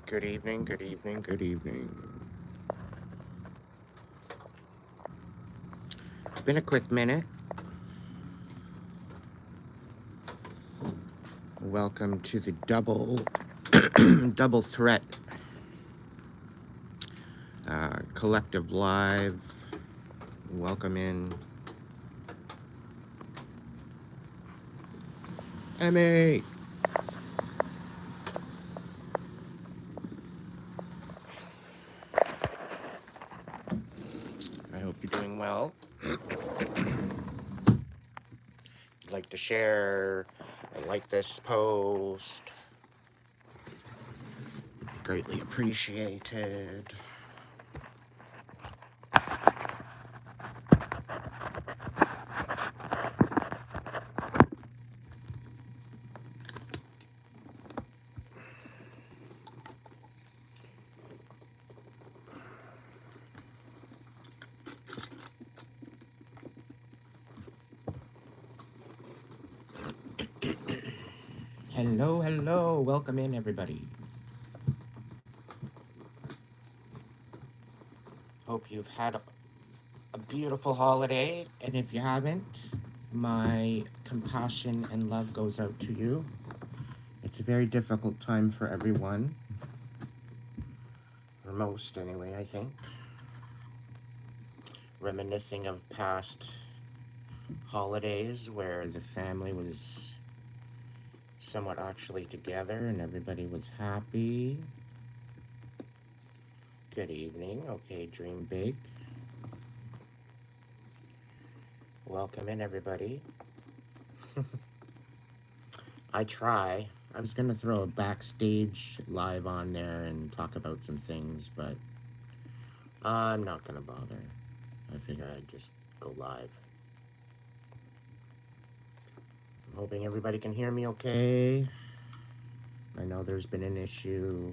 Good evening, good evening, good evening. It's been a quick minute. Welcome to the double threat collective live. Welcome in Emmy. I hope you're doing well. If you'd like to share and like this post, greatly appreciated. Hello, hello. Welcome in, everybody. Hope you've had a beautiful holiday. And if you haven't, my compassion and love goes out to you. It's a very difficult time for everyone. For most, anyway, I think. Reminiscing of past holidays where the family was somewhat actually together and everybody was happy. Good evening. Okay, dream big. Welcome in, everybody. I try. I was going to throw a backstage live on there and talk about some things, but I'm not going to bother. I figure I'd just go live. I'm hoping everybody can hear me okay. I know there's been an issue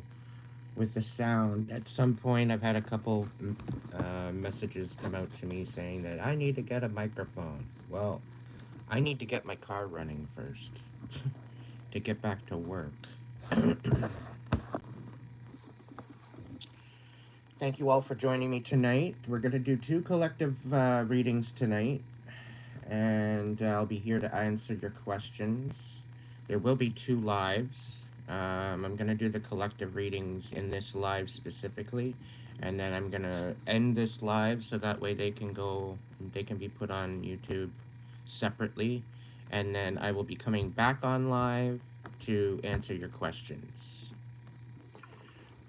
with the sound. At some point, I've had a couple messages come out to me saying that I need to get a microphone. Well, I need to get my car running first to get back to work. Thank you all for joining me tonight. We're going to do 2 collective readings tonight, and I'll be here to answer your questions. There will be 2 lives. I'm going to do the collective readings in this live specifically, and then I'm going to end this live so that way they can be put on YouTube separately, and then I will be coming back on live to answer your questions.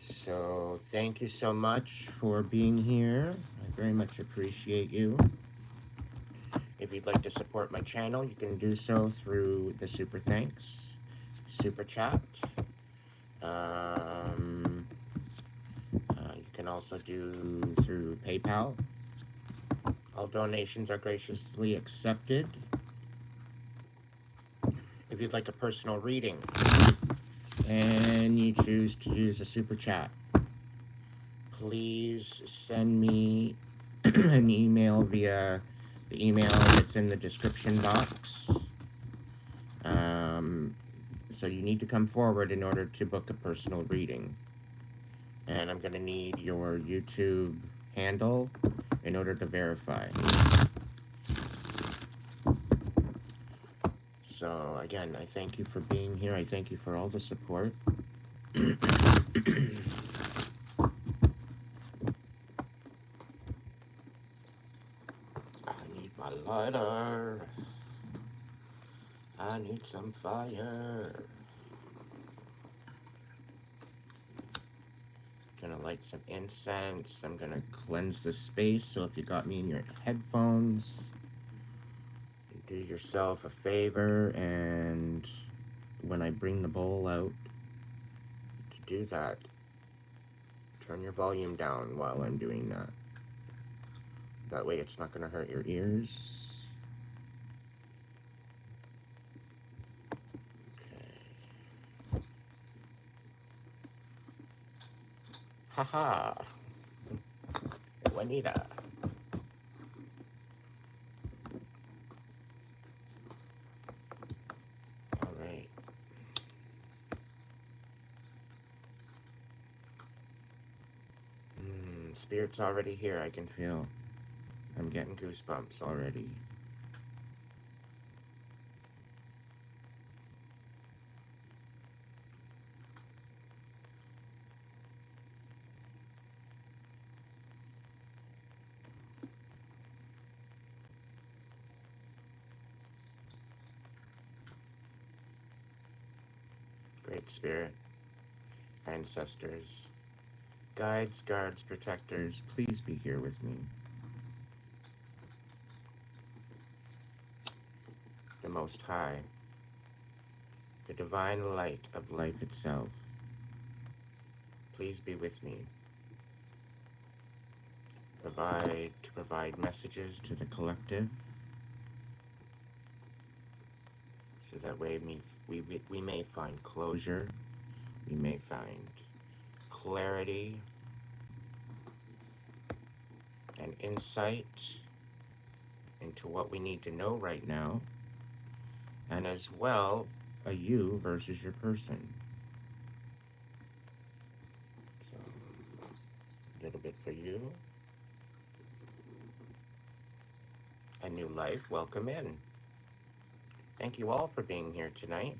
So thank you so much for being here. I very much appreciate you. If you'd like to support my channel, you can do so through the super thanks, super chat. You can also do through PayPal. All donations are graciously accepted. If you'd like a personal reading and you choose to use a super chat, please send me an email via the email that's in the description box. So you need to come forward in order to book a personal reading. And I'm going to need your YouTube handle in order to verify. So again, I thank you for being here. I thank you for all the support. I need my lighter. I need some fire. Gonna light some incense. I'm gonna cleanse the space. So if you got me in your headphones, do yourself a favor, and when I bring the bowl out to do that, turn your volume down while I'm doing that. That way it's not gonna hurt your ears. Haha. Juanita. All right. Spirit's already here, I can feel. I'm getting goosebumps already. Great Spirit, ancestors, guides, guards, protectors, please be here with me. The Most High, the divine light of life itself, please be with me. Provide messages to the collective, so that way we may find closure, we may find clarity and insight into what we need to know right now, and as well, a you versus your person. So, a little bit for you. A new life, welcome in. Thank you all for being here tonight.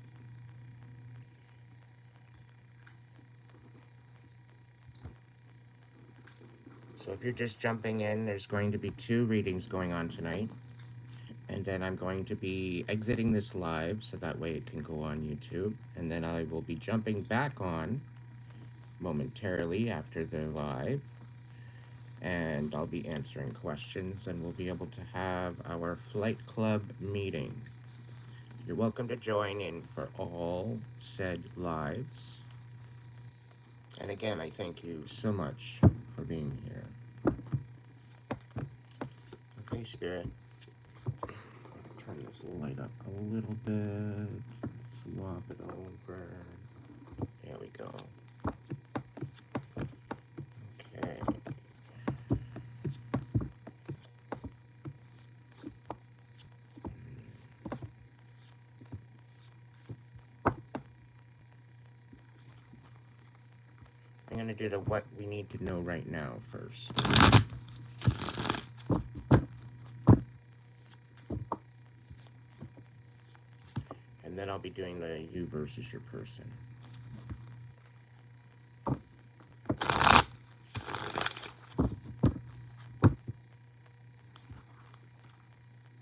So if you're just jumping in, there's going to be 2 readings going on tonight. And then I'm going to be exiting this live so that way it can go on YouTube. And then I will be jumping back on momentarily after the live. And I'll be answering questions, and we'll be able to have our Flight Club meeting. You're welcome to join in for all said lives. And again, I thank you so much for being here. Okay, Spirit. Turn this light up a little bit. Swap it over. There we go. Okay. I'm going to do the what we need to know right now first. And then I'll be doing the you versus your person.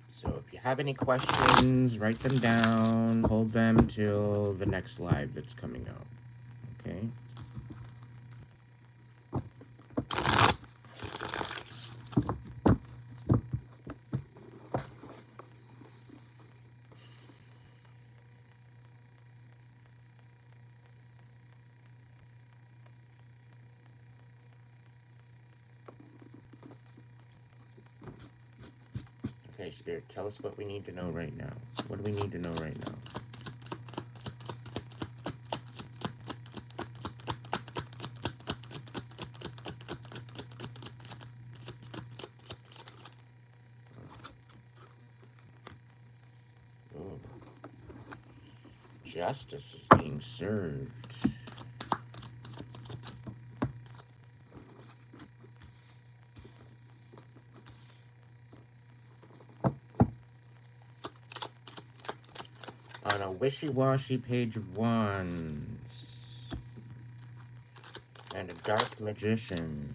So if you have any questions, write them down, hold them till the next live that's coming out. Okay? Okay, Spirit, tell us what we need to know right now. What do we need to know right now? Oh. Justice is being served. On a wishy-washy page of wands. And a dark magician.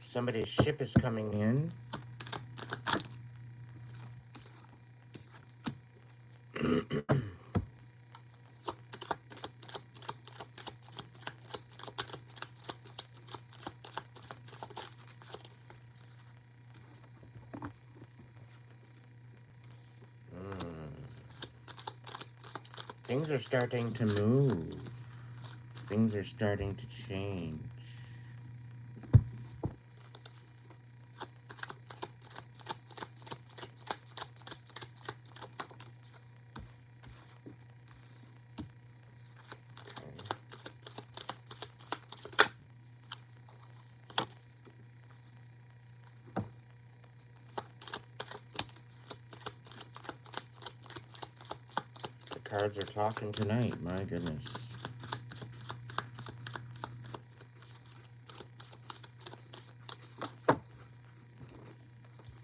Somebody's ship is coming in. Things are starting to move. Things are starting to change. cards are talking tonight. My goodness.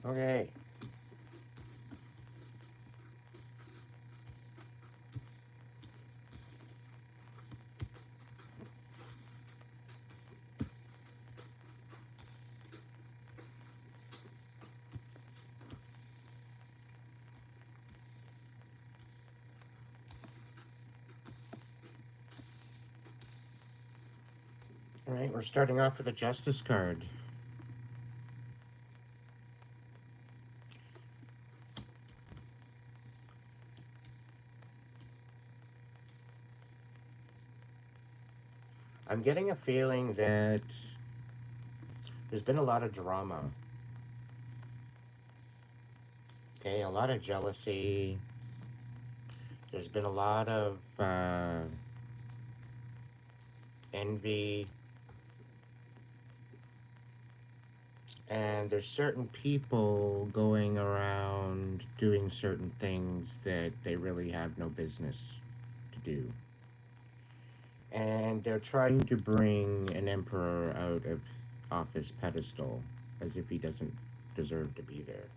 Okay. All right, we're starting off with a Justice card. I'm getting a feeling that there's been a lot of drama. Okay, a lot of jealousy. There's been a lot of envy. And there's certain people going around doing certain things that they really have no business to do. And they're trying to bring an emperor out of off his pedestal as if he doesn't deserve to be there.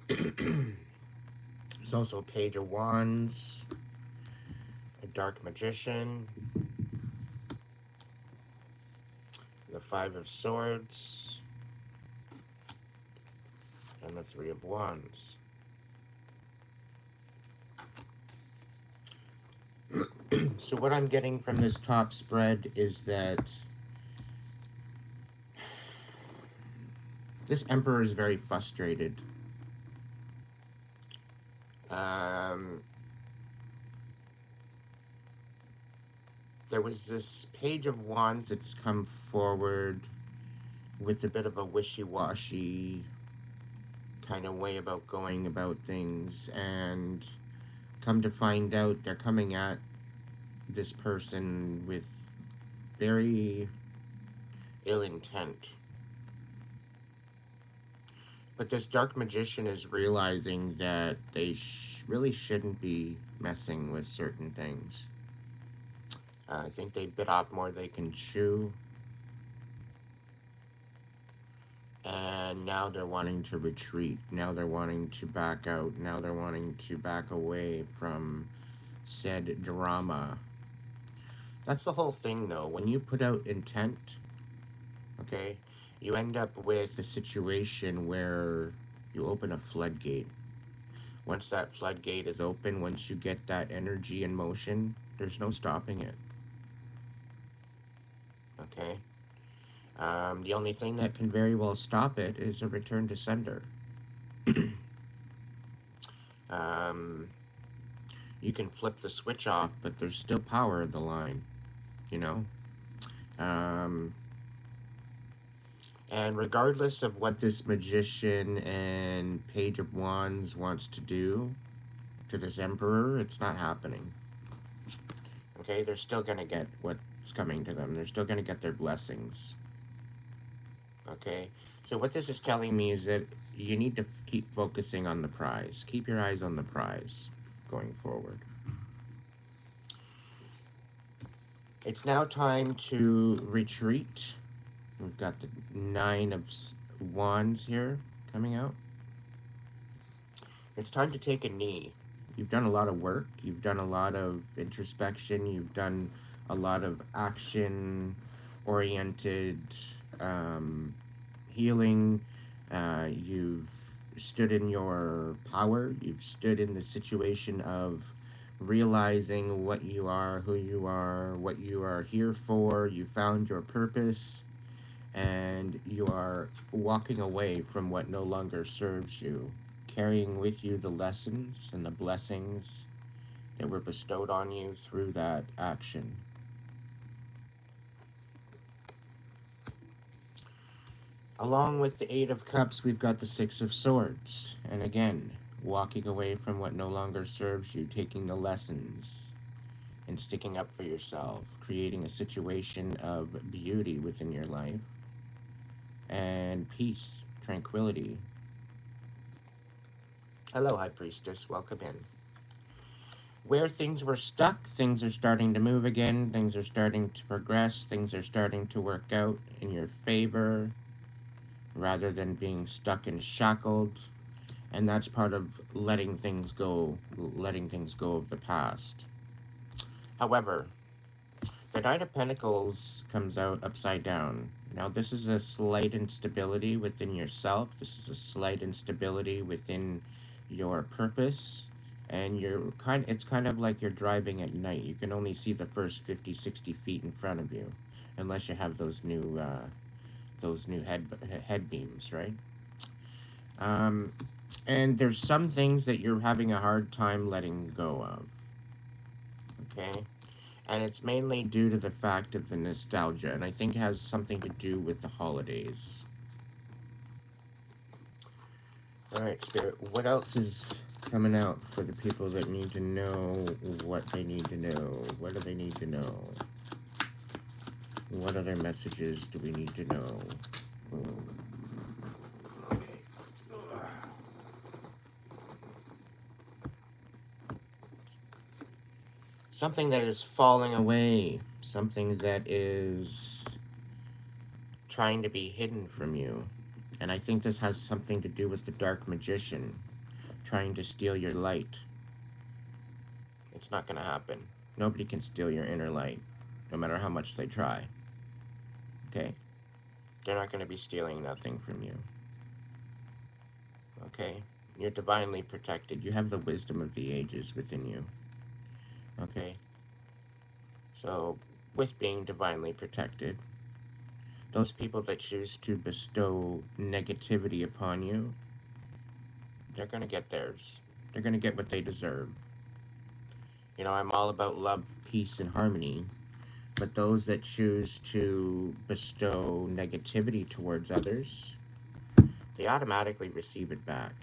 There's also a Page of Wands, a Dark Magician, the Five of Swords, and the Three of Wands. So what I'm getting from this top spread is that this emperor is very frustrated. There was this Page of Wands that's come forward with a bit of a wishy-washy kind of way about going about things, and come to find out they're coming at this person with very ill intent. But this Dark Magician is realizing that they really shouldn't be messing with certain things. I think they bit off more they can chew. And now they're wanting to retreat. Now they're wanting to back out. Now they're wanting to back away from said drama. That's the whole thing, though. When you put out intent, okay, you end up with a situation where you open a floodgate. Once that floodgate is open, once you get that energy in motion, there's no stopping it. Okay? The only thing that can very well stop it is a return to sender. You can flip the switch off, but there's still power in the line, you know? And regardless of what this Magician and Page of Wands wants to do to this Emperor, it's not happening. Okay, they're still going to get what's coming to them. They're still going to get their blessings. Okay, so what this is telling me is that you need to keep focusing on the prize. Keep your eyes on the prize going forward. It's now time to retreat. We've got the Nine of Wands here coming out. It's time to take a knee. You've done a lot of work. You've done a lot of introspection. You've done a lot of action-oriented healing. You've stood in your power. You've stood in the situation of realizing what you are, who you are, what you are here for. You found your purpose, and you are walking away from what no longer serves you, carrying with you the lessons and the blessings that were bestowed on you through that action. Along with the Eight of Cups, we've got the Six of Swords. And again, walking away from what no longer serves you, taking the lessons and sticking up for yourself, creating a situation of beauty within your life and peace, tranquility. Hello, High Priestess. Welcome in. Where things were stuck, things are starting to move again. Things are starting to progress. Things are starting to work out in your favor rather than being stuck and shackled. And that's part of letting things go of the past. However, the Knight of Pentacles comes out upside down. Now, this is a slight instability within yourself. This is a slight instability within your purpose. And it's kind of like you're driving at night. You can only see the first 50, 60 feet in front of you, unless you have those new head beams, right? And there's some things that you're having a hard time letting go of. Okay? And it's mainly due to the fact of the nostalgia, and I think it has something to do with the holidays. Alright, Spirit, what else is coming out for the people that need to know what they need to know? What do they need to know? What other messages do we need to know? Something that is falling away, something that is trying to be hidden from you. And I think this has something to do with the dark magician trying to steal your light. It's not going to happen. Nobody can steal your inner light, no matter how much they try. Okay? They're not going to be stealing nothing from you. Okay? You're divinely protected. You have the wisdom of the ages within you. Okay? So, with being divinely protected, those people that choose to bestow negativity upon you, they're going to get theirs. They're going to get what they deserve. You know, I'm all about love, peace, and harmony, but those that choose to bestow negativity towards others, they automatically receive it back.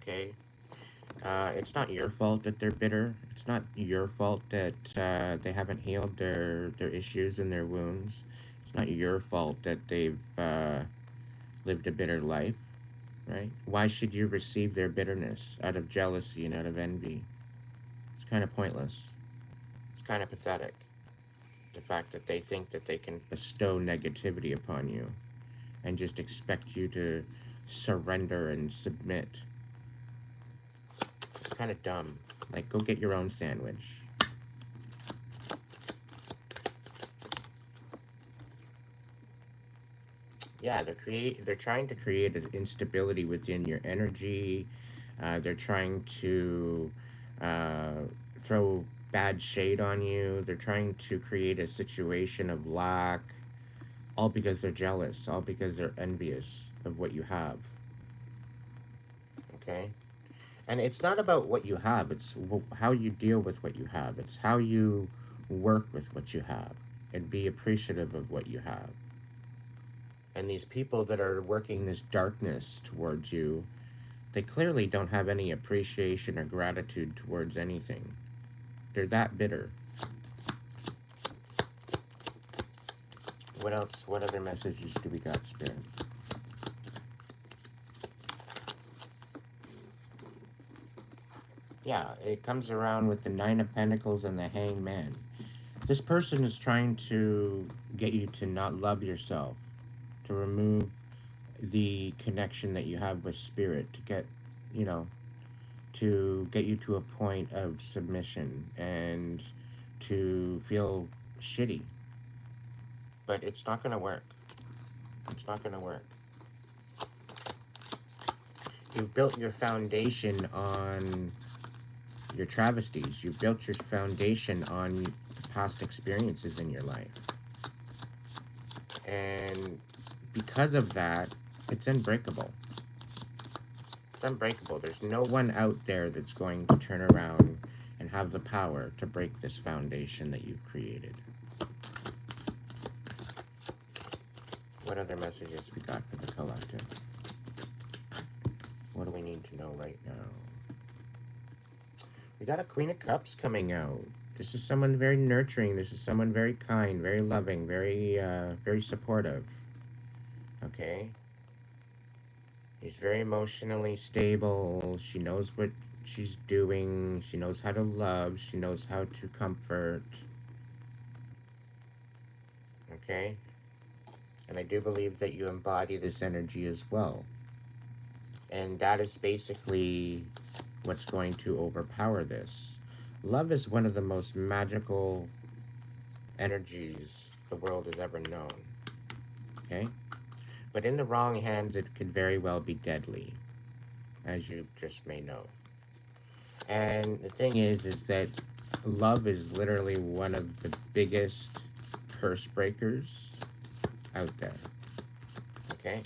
Okay? It's not your fault that they're bitter. It's not your fault that they haven't healed their issues and their wounds. It's not your fault that they've lived a bitter life, right? Why should you receive their bitterness out of jealousy and out of envy? It's kind of pointless. It's kind of pathetic. The fact that they think that they can bestow negativity upon you and just expect you to surrender and submit. It's kind of dumb. Like, go get your own sandwich. Yeah, they're trying to create an instability within your energy. They're trying to throw bad shade on you. They're trying to create a situation of lack, all because they're jealous, all because they're envious of what you have. Okay? And it's not about what you have, it's how you deal with what you have. It's how you work with what you have and be appreciative of what you have. And these people that are working this darkness towards you, they clearly don't have any appreciation or gratitude towards anything. They're that bitter. What else? What other messages do we got, Spirit? Yeah, it comes around with the Nine of Pentacles and the Hanged Man. This person is trying to get you to not love yourself, to remove the connection that you have with Spirit, to get, you know, to get you to a point of submission and to feel shitty. But it's not going to work. It's not going to work. You've built your foundation on your travesties. You've built your foundation on the past experiences in your life. And because of that, it's unbreakable. It's unbreakable. There's no one out there that's going to turn around and have the power to break this foundation that you've created. What other messages we got for the collective? What do we need to know right now? We got a Queen of Cups coming out. This is someone very nurturing. This is someone very kind, very loving, very, very supportive. Okay? She's very emotionally stable. She knows what she's doing. She knows how to love. She knows how to comfort. Okay? And I do believe that you embody this energy as well. And that is basically what's going to overpower this. Love is one of the most magical energies the world has ever known. Okay? But in the wrong hands, it could very well be deadly, as you just may know. And the thing is that love is literally one of the biggest curse breakers out there. Okay?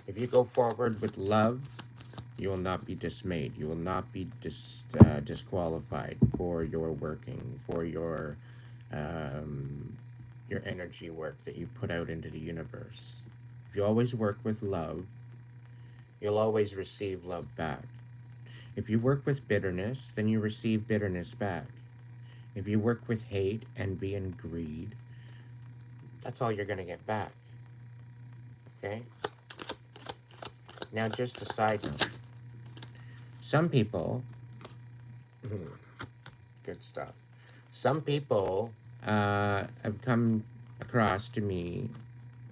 If you go forward with love, you will not be dismayed. You will not be disqualified for your working, for your energy work that you put out into the universe. If you always work with love, you'll always receive love back. If you work with bitterness, then you receive bitterness back. If you work with hate, envy, and greed, that's all you're going to get back. Okay? Now, just a side note. Some people, good stuff. Some people have come across to me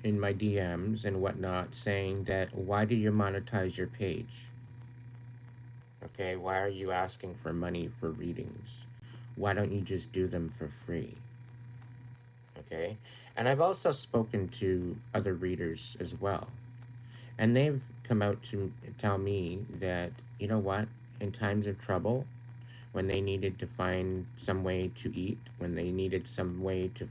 in my DMs and whatnot saying that, why do you monetize your page? Okay, why are you asking for money for readings? Why don't you just do them for free? Okay, and I've also spoken to other readers as well, and they've come out to tell me that, you know what, in times of trouble, when they needed to find some way to eat, when they needed some way to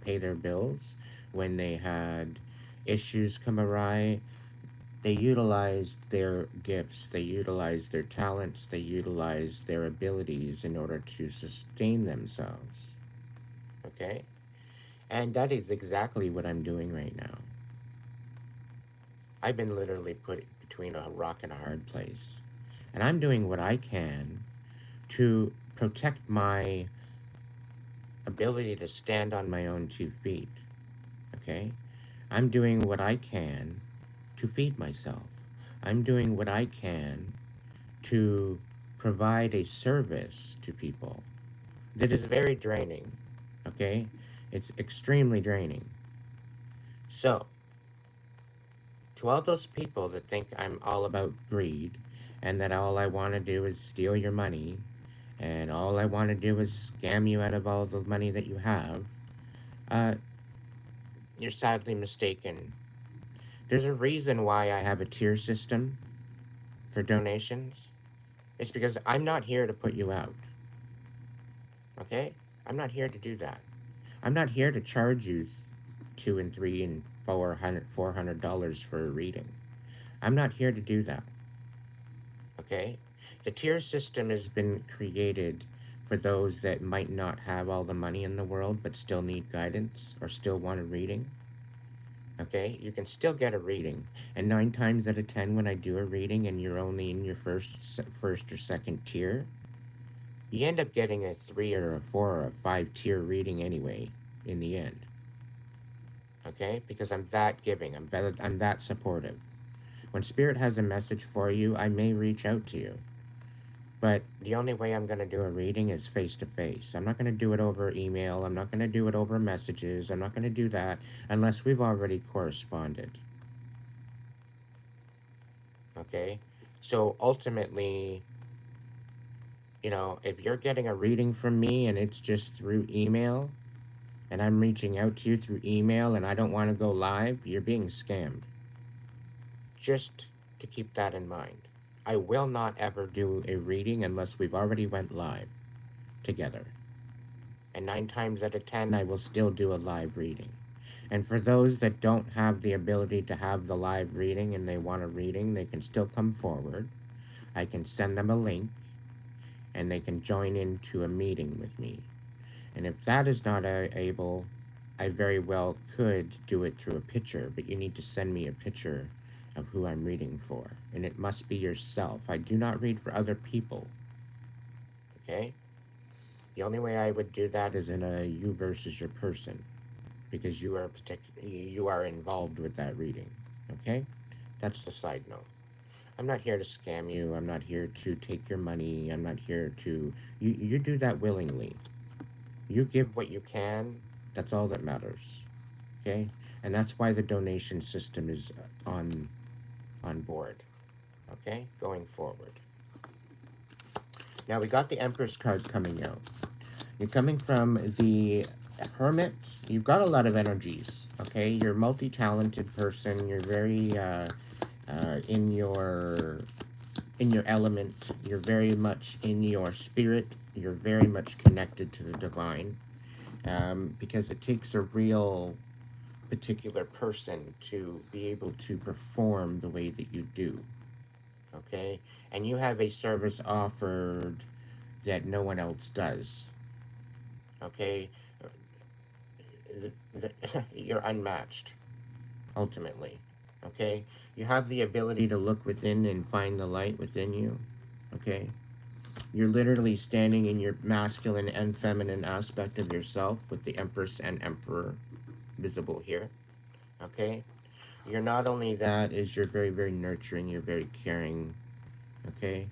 pay their bills, when they had issues come awry, they utilized their gifts, they utilized their talents, they utilized their abilities in order to sustain themselves. Okay? And that is exactly what I'm doing right now. I've been literally put between a rock and a hard place. And I'm doing what I can to protect my ability to stand on my own 2 feet. Okay? I'm doing what I can to feed myself. I'm doing what I can to provide a service to people that is very draining. Okay? It's extremely draining. So, to all those people that think I'm all about greed and that all I want to do is steal your money and all I want to do is scam you out of all the money that you have, uh, you're sadly mistaken. There's a reason why I have a tier system for donations. It's because I'm not here to put you out. Okay? I'm not here to do that. I'm not here to charge you $200 and $300 and $400 for a reading. I'm not here to do that. Okay? The tier system has been created for those that might not have all the money in the world but still need guidance or still want a reading. Okay? You can still get a reading. And 9 times out of 10 when I do a reading and you're only in your first or second tier, you end up getting a 3 or a 4 or a 5 tier reading anyway in the end. Okay? Because I'm that giving. I'm that supportive. When Spirit has a message for you, I may reach out to you. But the only way I'm going to do a reading is face to face. I'm not going to do it over email. I'm not going to do it over messages. I'm not going to do that unless we've already corresponded. Okay? So ultimately, you know, if you're getting a reading from me and it's just through email, and I'm reaching out to you through email and I don't want to go live, you're being scammed. Just to keep that in mind. I will not ever do a reading unless we've already went live together. And 9 times out of 10, I will still do a live reading. And for those that don't have the ability to have the live reading and they want a reading, they can still come forward. I can send them a link and they can join into a meeting with me. And if that is not able, I very well could do it through a picture, but you need to send me a picture of who I'm reading for. And it must be yourself. I do not read for other people. Okay? The only way I would do that is in a you versus your person, because you are involved with that reading. Okay? That's the side note. I'm not here to scam you. I'm not here to take your money. I'm not here to. You do that willingly. You give what you can. That's all that matters. Okay? And that's why the donation system is on board. Okay? Going forward. Now we got the Empress card coming out. You're coming from the Hermit. You've got a lot of energies. Okay? You're a multi-talented person. You're very in your element. You're very much in your spirit. You're very much connected to the divine, because it takes a real particular person to be able to perform the way that you do. Okay, and you have a service offered that no one else does. Okay, you're unmatched ultimately. Okay, you have the ability to look within and find the light within you. Okay, you're literally standing in your masculine and feminine aspect of yourself with the Empress and Emperor visible here. Okay, you're not only that, is you're very, very nurturing, you're very caring. Okay,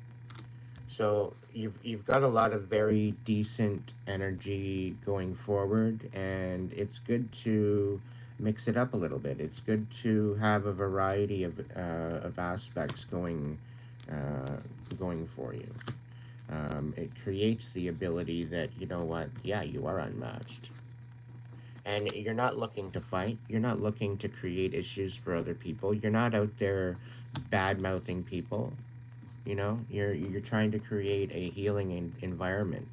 so you've got a lot of very decent energy going forward, and it's good to mix it up a little bit. It's good to have a variety of aspects going for you. It creates the ability that, you know what, yeah, you are unmatched. And you're not looking to fight. You're not looking to create issues for other people. You're not out there bad mouthing people. You know, you're trying to create a healing environment.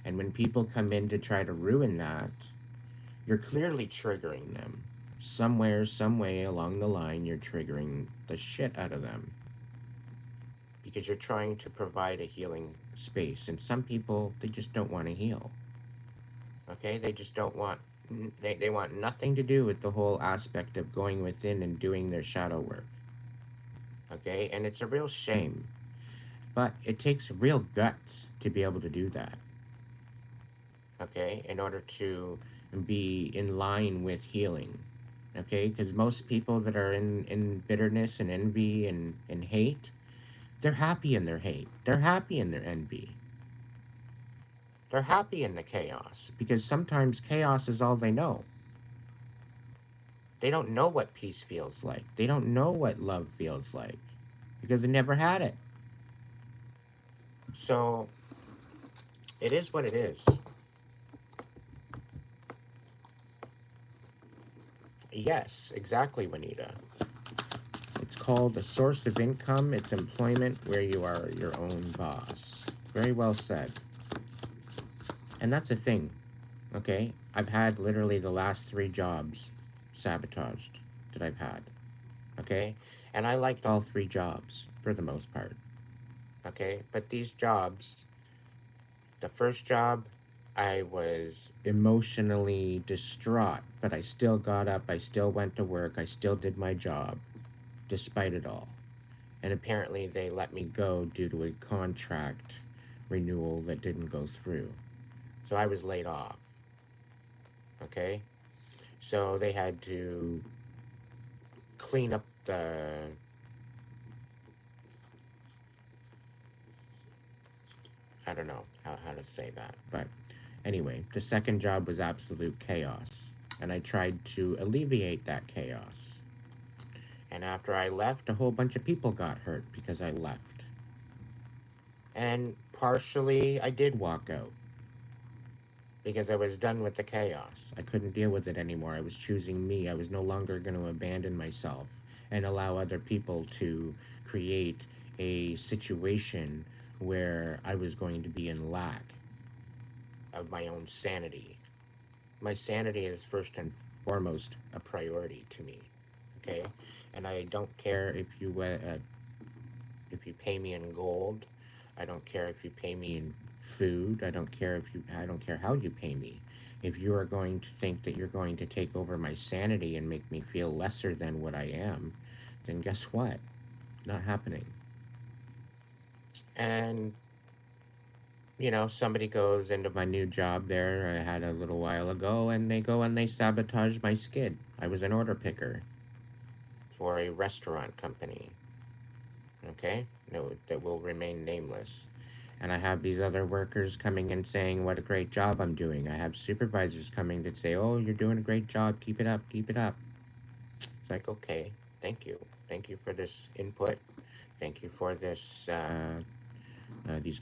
And when people come in to try to ruin that, you're clearly triggering them. Somewhere, some way along the line, you're triggering the shit out of them. Because you're trying to provide a healing space. And some people, they just don't want to heal. Okay? They just don't want, they want nothing to do with the whole aspect of going within and doing their shadow work. Okay? And it's a real shame. But it takes real guts to be able to do that. Okay? In order to be in line with healing. Okay? Because most people that are in bitterness and envy and hate, they're happy in their hate. They're happy in their envy. They're happy in the chaos because sometimes chaos is all they know. They don't know what peace feels like. They don't know what love feels like because they never had it. So it is what it is. Yes, exactly, Juanita. It's called a source of income. It's employment where you are your own boss. Very well said. And that's the thing, okay? I've had literally the last 3 jobs sabotaged that I've had, okay? And I liked all 3 jobs for the most part, okay? But these jobs, the first job, I was emotionally distraught, but I still got up, I still went to work, I still did my job, despite it all. And apparently they let me go due to a contract renewal that didn't go through. So I was laid off. Okay? So they had to clean up I don't know how to say that. But anyway, the second job was absolute chaos. And I tried to alleviate that chaos. And after I left, a whole bunch of people got hurt because I left. And partially, I did walk out. Because I was done with the chaos. I couldn't deal with it anymore. I was choosing me. I was no longer going to abandon myself and allow other people to create a situation where I was going to be in lack of my own sanity. My sanity is first and foremost a priority to me, okay? And I don't care if you pay me in gold. I don't care if you pay me in food. I don't care how you pay me. If you are going to think that you're going to take over my sanity and make me feel lesser than what I am, then guess what? Not happening. And you know, somebody goes into my new job there I had a little while ago, and they go and they sabotage my skid. I was an order picker. for a restaurant company. Okay? No, that will remain nameless. And I have these other workers coming and saying what a great job I'm doing. I have supervisors coming to say, oh, you're doing a great job. Keep it up. Keep it up. It's like, okay, thank you. Thank you for this input. Thank you for these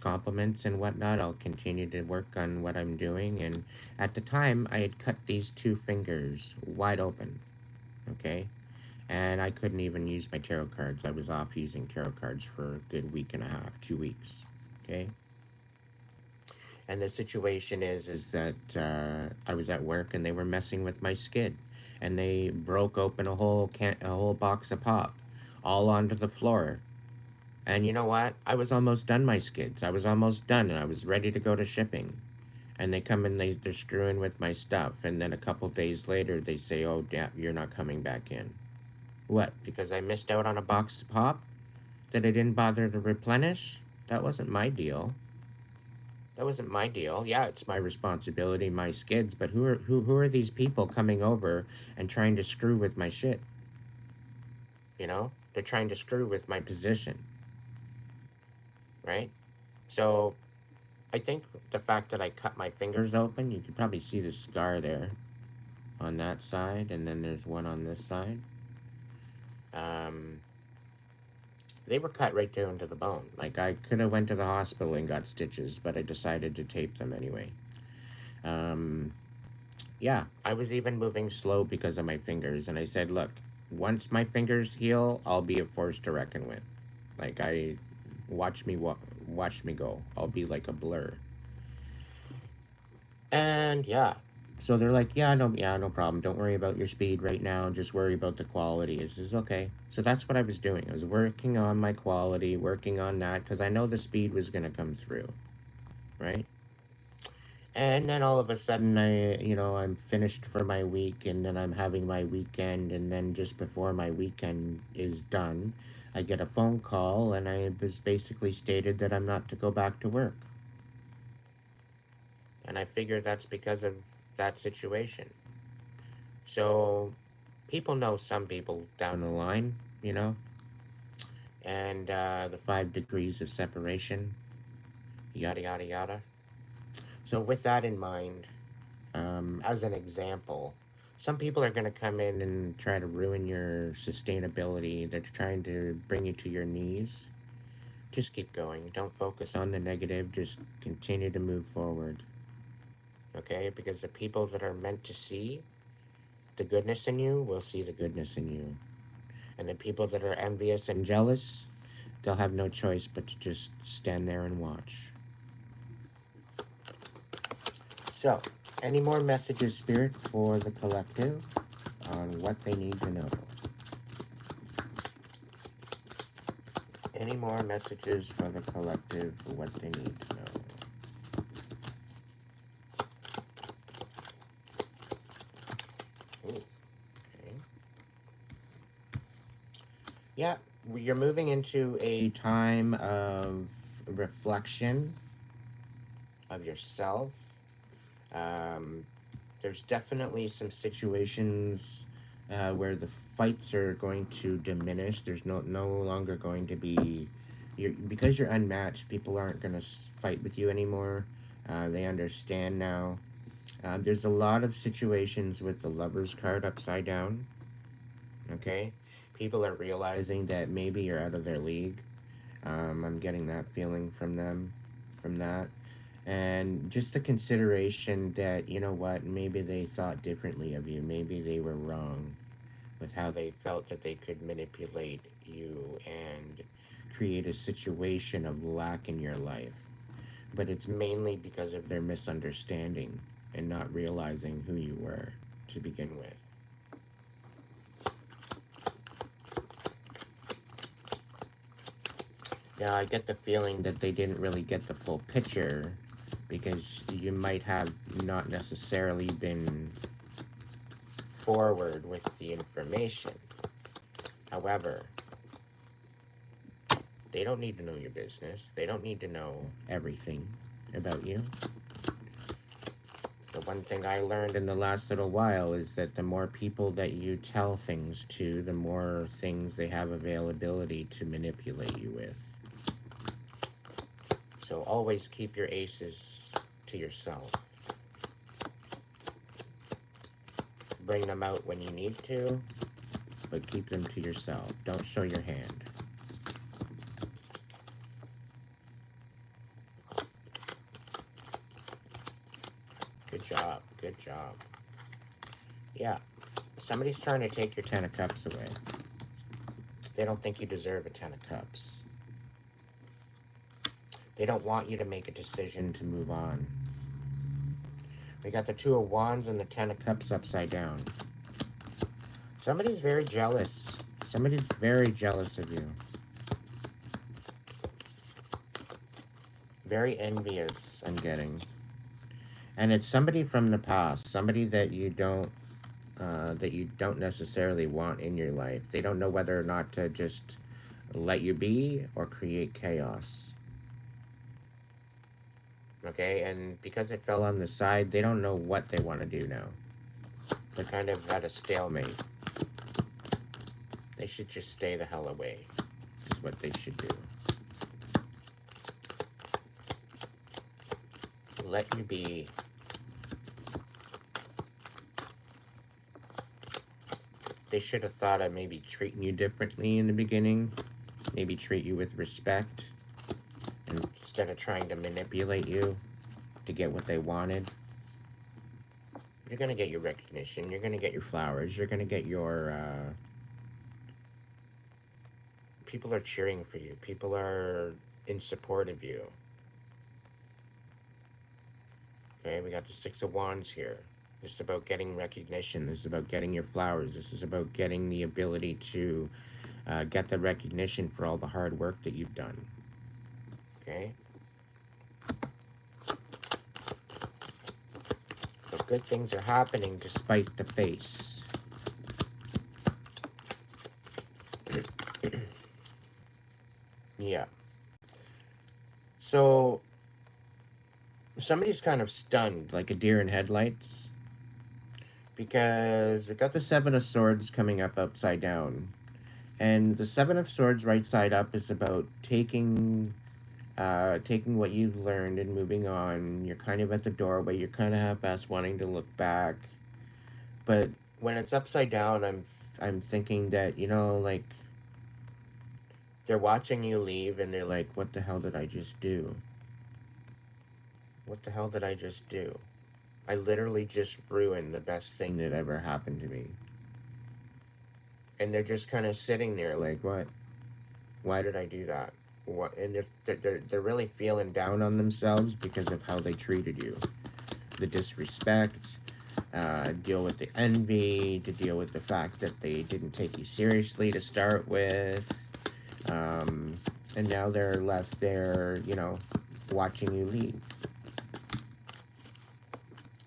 compliments and whatnot. I'll continue to work on what I'm doing. And at the time, I had cut these two fingers wide open. Okay? And I couldn't even use my tarot cards. I was off using tarot cards for a good week and a half, 2 weeks. Okay? And the situation is that I was at work and they were messing with my skid, and they broke open a whole box of pop, all onto the floor. And you know what? I was almost done my skids. I was almost done, and I was ready to go to shipping. And they come and they're screwing with my stuff. And then a couple days later, they say, "Oh, you're not coming back in." What? Because I missed out on a box of pop that I didn't bother to replenish? That wasn't my deal. That wasn't my deal. Yeah, it's my responsibility, my skids, but who are these people coming over and trying to screw with my shit? You know? They're trying to screw with my position. Right? So I think the fact that I cut my fingers open, you can probably see the scar there on that side, and then there's one on this side. They were cut right down to the bone. Like, I could have went to the hospital and got stitches, but I decided to tape them anyway. Yeah, I was even moving slow because of my fingers, and I said, look, once my fingers heal, I'll be a force to reckon with. Like, watch me go. I'll be like a blur. And yeah, so they're like, yeah, no problem. Don't worry about your speed right now. Just worry about the quality. It's just okay. So that's what I was doing. I was working on my quality, working on that, because I know the speed was going to come through, right? And then all of a sudden, I'm finished for my week, and then I'm having my weekend, and then just before my weekend is done, I get a phone call, and I was basically stated that I'm not to go back to work. And I figure that's because of that situation. So people know some people down the line, and the 5 degrees of separation, yada, yada, yada. So with that in mind, as an example, some people are going to come in and try to ruin your sustainability. They're trying to bring you to your knees. Just keep going. Don't focus on the negative. Just continue to move forward. Okay? Because the people that are meant to see the goodness in you will see the goodness in you. And the people that are envious and jealous, they'll have no choice but to just stand there and watch. So, any more messages, Spirit, for the collective on what they need to know? Any more messages for the collective for what they need to know? Ooh, okay. Yeah, you're moving into a time of reflection of yourself. There's definitely some situations where the fights are going to diminish. There's no longer going to be, because you're unmatched, people aren't going to fight with you anymore. They understand now. There's a lot of situations with the Lover's card upside down. Okay? People are realizing that maybe you're out of their league. I'm getting that feeling from them, from that. And just the consideration that, you know what, maybe they thought differently of you. Maybe they were wrong with how they felt that they could manipulate you and create a situation of lack in your life. But it's mainly because of their misunderstanding and not realizing who you were to begin with. Now, I get the feeling that they didn't really get the full picture, because you might have not necessarily been forward with the information. However, they don't need to know your business. They don't need to know everything about you. The one thing I learned in the last little while is that the more people that you tell things to, the more things they have availability to manipulate you with. So always keep your aces to yourself. Bring them out when you need to, but keep them to yourself. Don't show your hand. Good job. Good job. Yeah. Somebody's trying to take your 10 of Cups away. They don't think you deserve a 10 of Cups. They don't want you to make a decision to move on. We got the 2 of Wands and the 10 of Cups upside down. Somebody's very jealous. Somebody's very jealous of you. Very envious, I'm getting. And it's somebody from the past. Somebody that you don't necessarily want in your life. They don't know whether or not to just let you be or create chaos. Okay, and because it fell on the side, they don't know what they want to do now. They're kind of at a stalemate. They should just stay the hell away, is what they should do. Let you be. They should have thought of maybe treating you differently in the beginning. Maybe treat you with respect. Instead of trying to manipulate you to get what they wanted. You're going to get your recognition. You're going to get your flowers. You're going to get your... people are cheering for you. People are in support of you. Okay, we got the 6 of Wands here. This is about getting recognition. This is about getting your flowers. This is about getting the ability to get the recognition for all the hard work that you've done. Okay? So good things are happening despite the face. Yeah. So somebody's kind of stunned, like a deer in headlights, because we got the 7 of Swords coming up upside down, and the 7 of Swords right side up is about taking what you've learned and moving on. You're kind of at the doorway. You're kind of half-assed wanting to look back, but when it's upside down, I'm thinking that, you know, like, they're watching you leave and they're like, what the hell did I just do? What the hell did I just do? I literally just ruined the best thing that ever happened to me. And they're just kind of sitting there like, what? Why did I do that? What? And they're really feeling down on themselves because of how they treated you. The disrespect, deal with the envy, to deal with the fact that they didn't take you seriously to start with. And now they're left there, you know, watching you leave.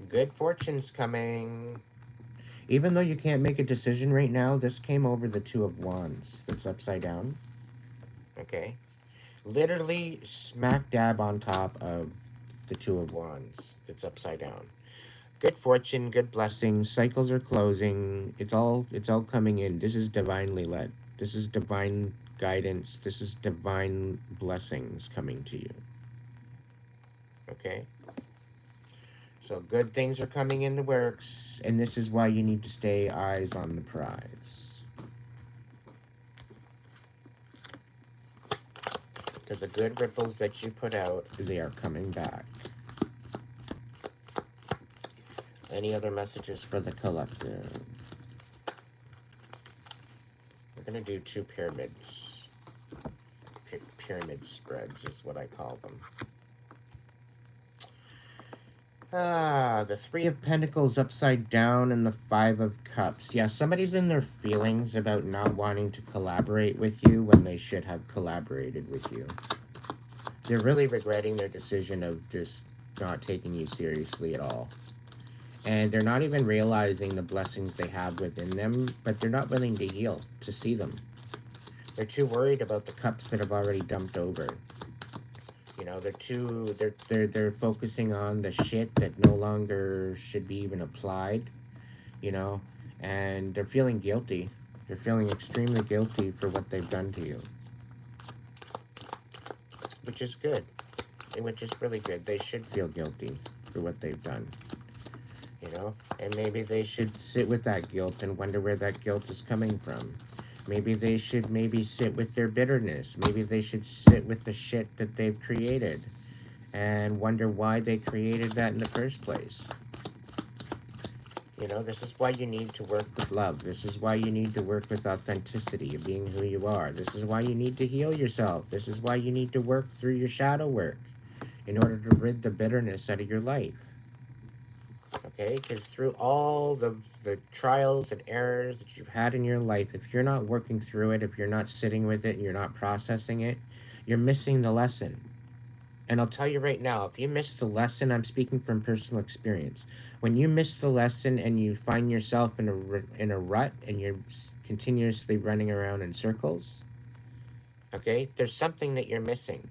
Good fortune's coming. Even though you can't make a decision right now, this came over the 2 of Wands that's upside down. Okay? Literally smack dab on top of the 2 of Wands that's upside down. Good fortune, good blessings, cycles are closing. It's all coming in. This is divinely led. This is divine guidance. This is divine blessings coming to you. Okay? So good things are coming in the works, and this is why you need to stay eyes on the prize. Because the good ripples that you put out, they are coming back. Any other messages for the collective? We're going to do 2 pyramids. Pyramid spreads is what I call them. The 3 of Pentacles upside down and the 5 of Cups. Yeah, somebody's in their feelings about not wanting to collaborate with you when they should have collaborated with you. They're really regretting their decision of just not taking you seriously at all. And they're not even realizing the blessings they have within them, but they're not willing to heal, to see them. They're too worried about the cups that have already dumped over. You know, they're focusing on the shit that no longer should be even applied, you know, and they're feeling guilty. They're feeling extremely guilty for what they've done to you, which is good, which is really good. They should feel guilty for what they've done, you know, and maybe they should sit with that guilt and wonder where that guilt is coming from. Maybe they should sit with their bitterness. Maybe they should sit with the shit that they've created and wonder why they created that in the first place. You know, this is why you need to work with love. This is why you need to work with authenticity of being who you are. This is why you need to heal yourself. This is why you need to work through your shadow work in order to rid the bitterness out of your life. Okay, because through all the trials and errors that you've had in your life, if you're not working through it, if you're not sitting with it, and you're not processing it, you're missing the lesson. And I'll tell you right now, if you miss the lesson, I'm speaking from personal experience. When you miss the lesson and you find yourself in a rut and you're continuously running around in circles, okay, there's something that you're missing.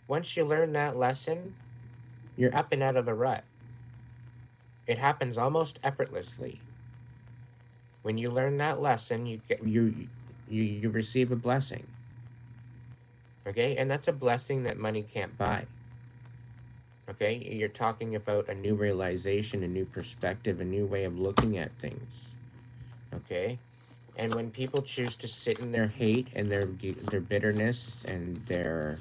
Once you learn that lesson, you're up and out of the rut. It happens almost effortlessly. When you learn that lesson, you receive a blessing. Okay, and that's a blessing that money can't buy. Okay, you're talking about a new realization, a new perspective, a new way of looking at things. Okay, and when people choose to sit in their hate and their bitterness and their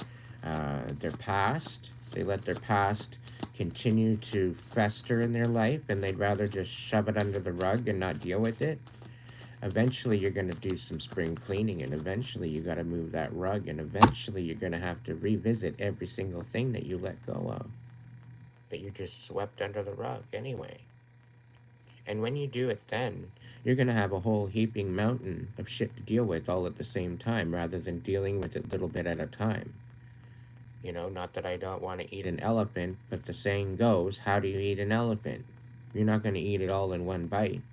past, they let their past continue to fester in their life, and they'd rather just shove it under the rug and not deal with it. Eventually you're going to do some spring cleaning, and eventually you got to move that rug, and eventually you're going to have to revisit every single thing that you let go of, that you just swept under the rug anyway. And when you do it, then you're going to have a whole heaping mountain of shit to deal with all at the same time, rather than dealing with it a little bit at a time. You know, not that I don't want to eat an elephant, but the saying goes, how do you eat an elephant? You're not going to eat it all in one bite.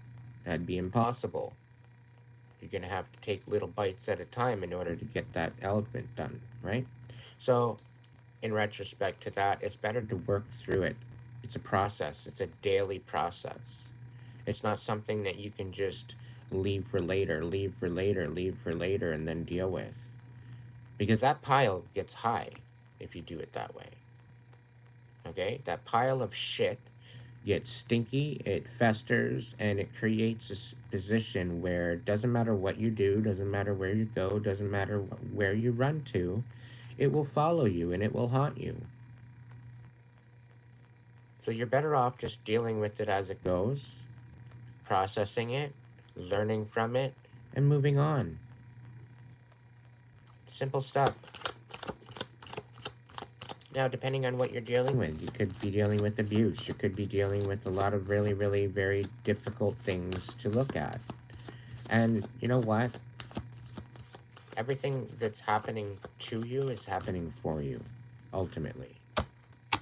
That'd be impossible. You're going to have to take little bites at a time in order to get that elephant done, right? So, in retrospect to that, it's better to work through it. It's a process. It's a daily process. It's not something that you can just leave for later, and then deal with. Because that pile gets high if you do it that way. Okay? That pile of shit gets stinky, it festers, and it creates a position where it doesn't matter what you do, doesn't matter where you go, doesn't matter where you run to, it will follow you and it will haunt you. So you're better off just dealing with it as it goes, processing it, learning from it, and moving on. Simple stuff. Now, depending on what you're dealing with, you could be dealing with abuse. You could be dealing with a lot of really, really very difficult things to look at. And you know what? Everything that's happening to you is happening for you, ultimately.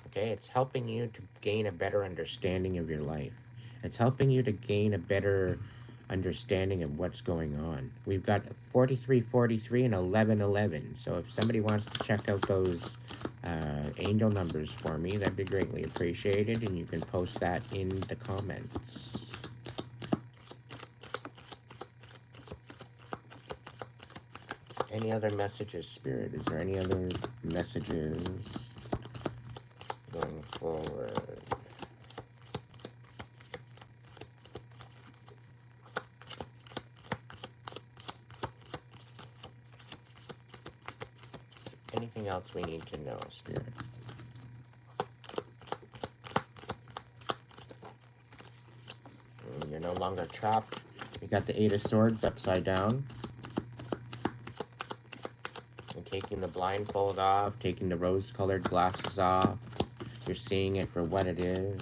Okay? It's helping you to gain a better understanding of your life. It's helping you to gain a better understanding of what's going on. We've got 4343 and 1111. So if somebody wants to check out those angel numbers for me, that'd be greatly appreciated, and you can post that in the comments. Any other messages, Spirit? Is there any other messages going forward? Anything else we need to know, Spirit? You're no longer trapped. We got the 8 of Swords upside down. And taking the blindfold off, taking the rose-colored glasses off. You're seeing it for what it is.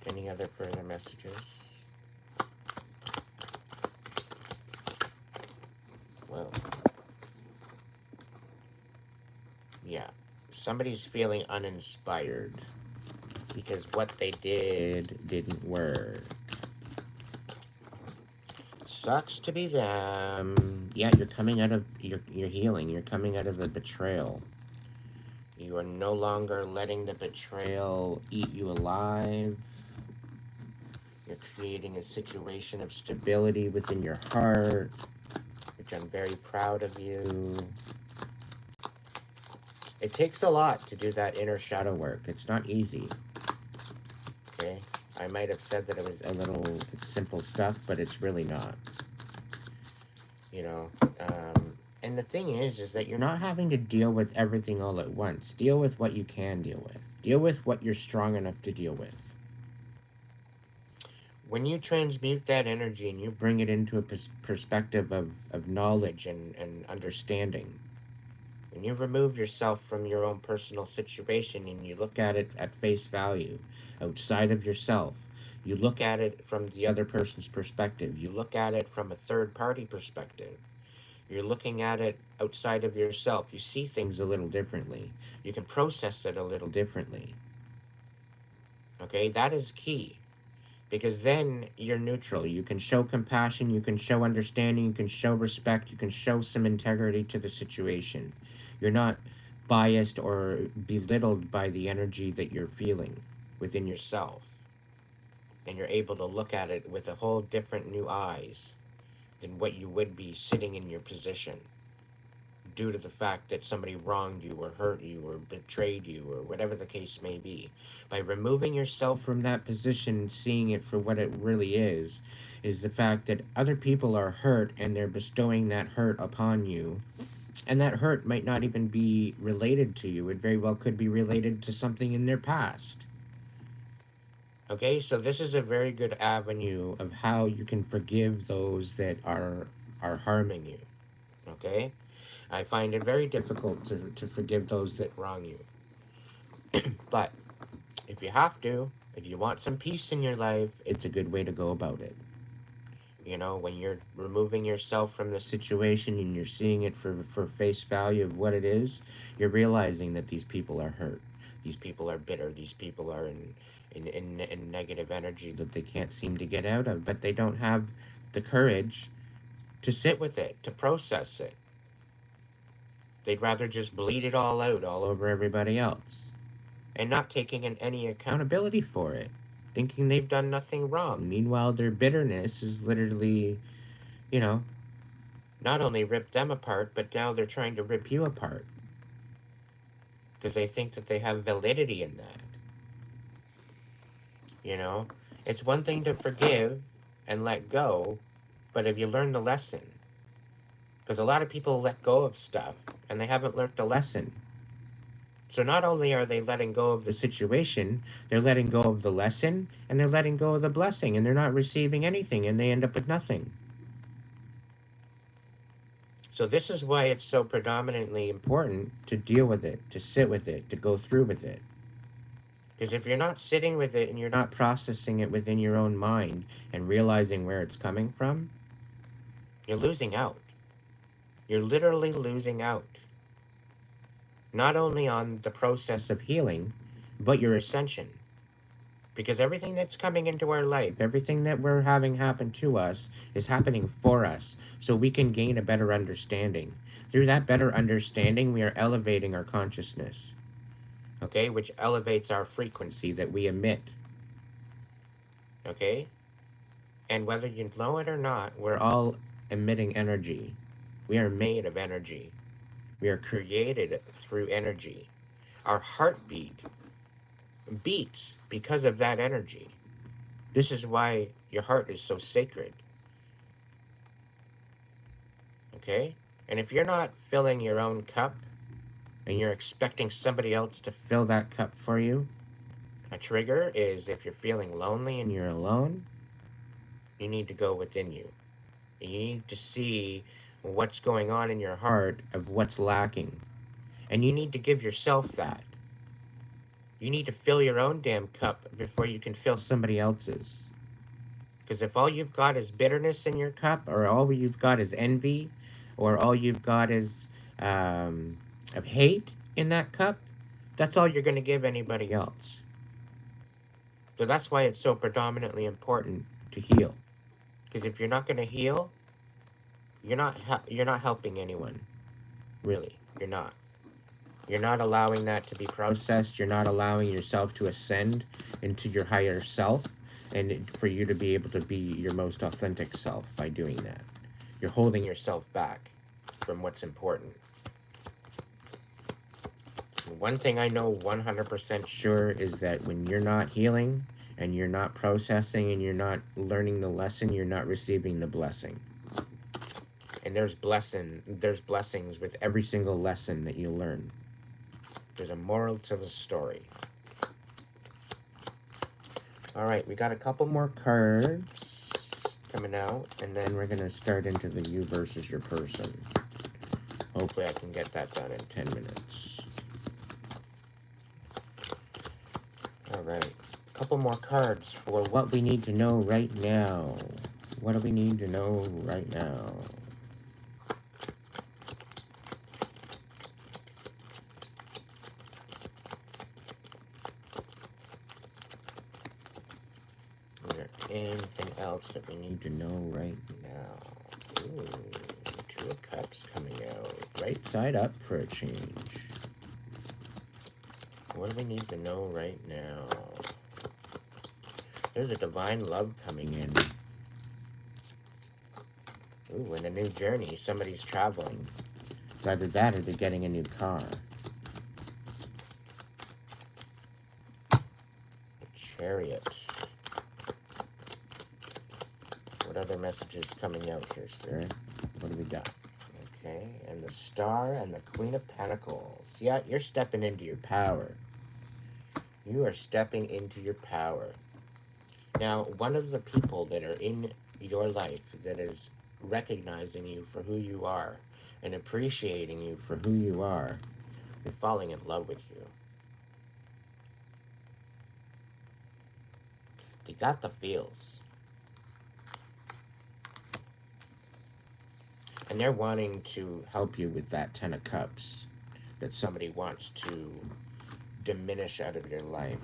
Any other further messages? Well, yeah, somebody's feeling uninspired because what they did didn't work. sucks to be them. Yeah, you're coming out of you're healing. You're coming out of the betrayal. You are no longer letting the betrayal eat you alive. You're creating a situation of stability within your heart, which I'm very proud of you. It takes a lot to do that inner shadow work. It's not easy. Okay? I might have said that it was a little simple stuff, but it's really not. You know, and the thing is that you're not having to deal with everything all at once. Deal with what you can deal with. Deal with what you're strong enough to deal with. When you transmute that energy and you bring it into a perspective of knowledge and understanding, when you remove yourself from your own personal situation and you look at it at face value, outside of yourself, you look at it from the other person's perspective, you look at it from a third party perspective, you're looking at it outside of yourself, you see things a little differently. You can process it a little differently. Okay, that is key. Because then you're neutral. You can show compassion, you can show understanding, you can show respect, you can show some integrity to the situation. You're not biased or belittled by the energy that you're feeling within yourself. And you're able to look at it with a whole different new eyes than what you would be sitting in your position, due to the fact that somebody wronged you or hurt you or betrayed you or whatever the case may be. By removing yourself from that position and seeing it for what it really is the fact that other people are hurt and they're bestowing that hurt upon you. And that hurt might not even be related to you. It very well could be related to something in their past. Okay, so this is a very good avenue of how you can forgive those that are harming you. Okay? I find it very difficult to forgive those that wrong you. But if you have to, if you want some peace in your life, it's a good way to go about it. You know, when you're removing yourself from the situation and you're seeing it for face value of what it is, you're realizing that these people are hurt. These people are bitter. These people are in negative energy that they can't seem to get out of, but they don't have the courage to sit with it, to process it. They'd rather just bleed it all out all over everybody else and not taking any accountability for it, thinking they've done nothing wrong. Meanwhile, their bitterness is literally, you know, not only ripped them apart, but now they're trying to rip you apart because they think that they have validity in that. You know, it's one thing to forgive and let go, but have you learned the lesson? Because a lot of people let go of stuff and they haven't learned the lesson. So not only are they letting go of the situation, they're letting go of the lesson and they're letting go of the blessing, and they're not receiving anything and they end up with nothing. So this is why it's so predominantly important to deal with it, to sit with it, to go through with it. Because if you're not sitting with it and you're not processing it within your own mind and realizing where it's coming from, you're losing out. You're literally losing out. Not only on the process of healing, but your ascension. Because everything that's coming into our life, everything that we're having happen to us is happening for us, so we can gain a better understanding. Through that better understanding, we are elevating our consciousness, okay, which elevates our frequency that we emit, okay? And whether you know it or not, we're all emitting energy. We are made of energy. We are created through energy. Our heartbeat beats because of that energy. This is why your heart is so sacred. Okay? And if you're not filling your own cup and you're expecting somebody else to fill that cup for you, a trigger is if you're feeling lonely and you're alone, you need to go within you. You need to see what's going on in your heart of what's lacking. And you need to give yourself that. You need to fill your own damn cup before you can fill somebody else's. Because if all you've got is bitterness in your cup, or all you've got is envy, or all you've got is of hate in that cup, that's all you're going to give anybody else. So that's why it's so predominantly important to heal. Because if you're not going to heal, you're not helping anyone. Really, you're not. You're not allowing that to be processed. You're not allowing yourself to ascend into your higher self, and for you to be able to be your most authentic self by doing that. You're holding yourself back from what's important. One thing I know 100% sure is that when you're not healing and you're not processing and you're not learning the lesson, you're not receiving the blessing. And there's blessings with every single lesson that you learn. There's a moral to the story. All right, we got a couple more cards coming out, and then we're going to start into the you versus your person. Hopefully I can get that done in 10 minutes. All right, a couple more cards for what we need to know right now. What do we need to know right now? Anything else that we need to know right now? Ooh, 2 of Cups coming out. Right side up for a change. What do we need to know right now? There's a divine love coming in. Ooh, and a new journey. Somebody's traveling. It's either that or they're getting a new car. The Chariot. What other messages coming out here, Spirit? What do we got? Okay, and the Star and the Queen of Pentacles. Yeah, you're stepping into your power. You are stepping into your power. Now, one of the people that are in your life that is recognizing you for who you are and appreciating you for who you are, they're falling in love with you. They got the feels. And they're wanting to help you with that 10 of Cups that somebody wants to diminish out of your life.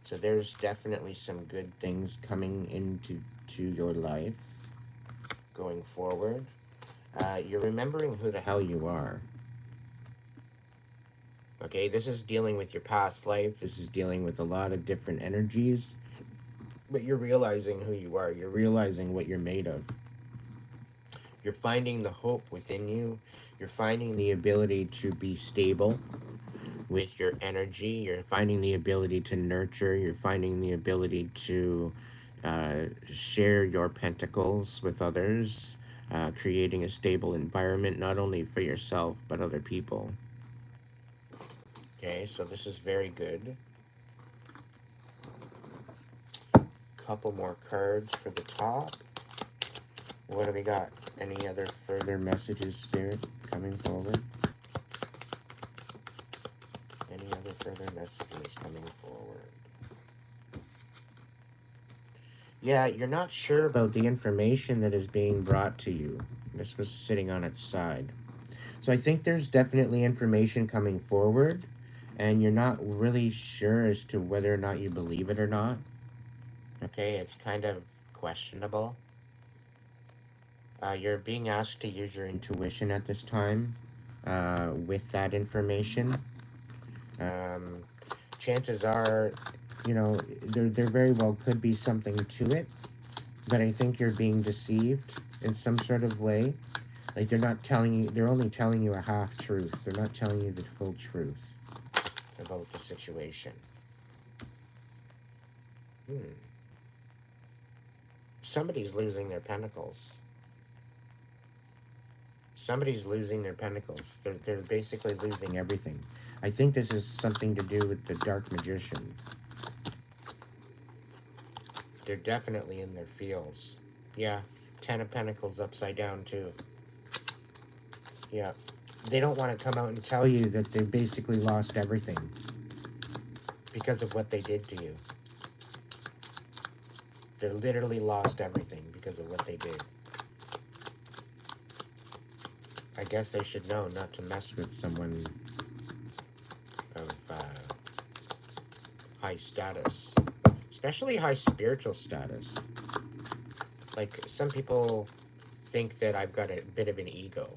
So there's definitely some good things coming into your life going forward. You're remembering who the hell you are. Okay, this is dealing with your past life. This is dealing with a lot of different energies. But you're realizing who you are. You're realizing what you're made of. You're finding the hope within you. You're finding the ability to be stable with your energy. You're finding the ability to nurture. You're finding the ability to share your pentacles with others, creating a stable environment, not only for yourself, but other people. Okay, so this is very good. Couple more cards for the top. What do we got? Any other further messages, Spirit, coming forward? Any other further messages coming forward? Yeah, you're not sure about the information that is being brought to you. This was sitting on its side. So I think there's definitely information coming forward, and you're not really sure as to whether or not you believe it or not. Okay, it's kind of questionable. You're being asked to use your intuition at this time with that information. Chances are, you know, there very well could be something to it, but I think you're being deceived in some sort of way. Like they're not telling you, they're only telling you a half truth. They're not telling you the full truth about the situation. Somebody's losing their pentacles. Somebody's losing their pentacles. They're basically losing everything. I think this is something to do with the Dark Magician. They're definitely in their feels. Yeah, 10 of Pentacles upside down too. Yeah, they don't want to come out and tell you that they basically lost everything because of what they did to you. They literally lost everything because of what they did. I guess they should know not to mess with someone of high status, especially high spiritual status. Like, some people think that I've got a bit of an ego.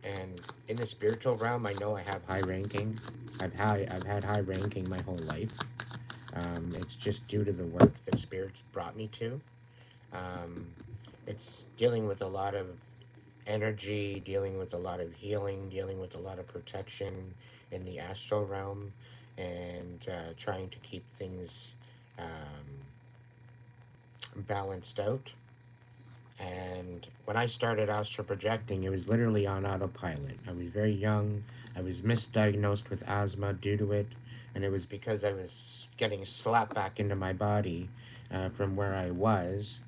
And in the spiritual realm, I know I have high ranking. I've had high ranking my whole life. It's just due to the work that spirits brought me to. Um, it's dealing with a lot of energy, dealing with a lot of healing, dealing with a lot of protection in the astral realm, and trying to keep things balanced out. And when I started astral projecting, it was literally on autopilot. I was very young. I was misdiagnosed with asthma due to it. And it was because I was getting slapped back into my body from where I was.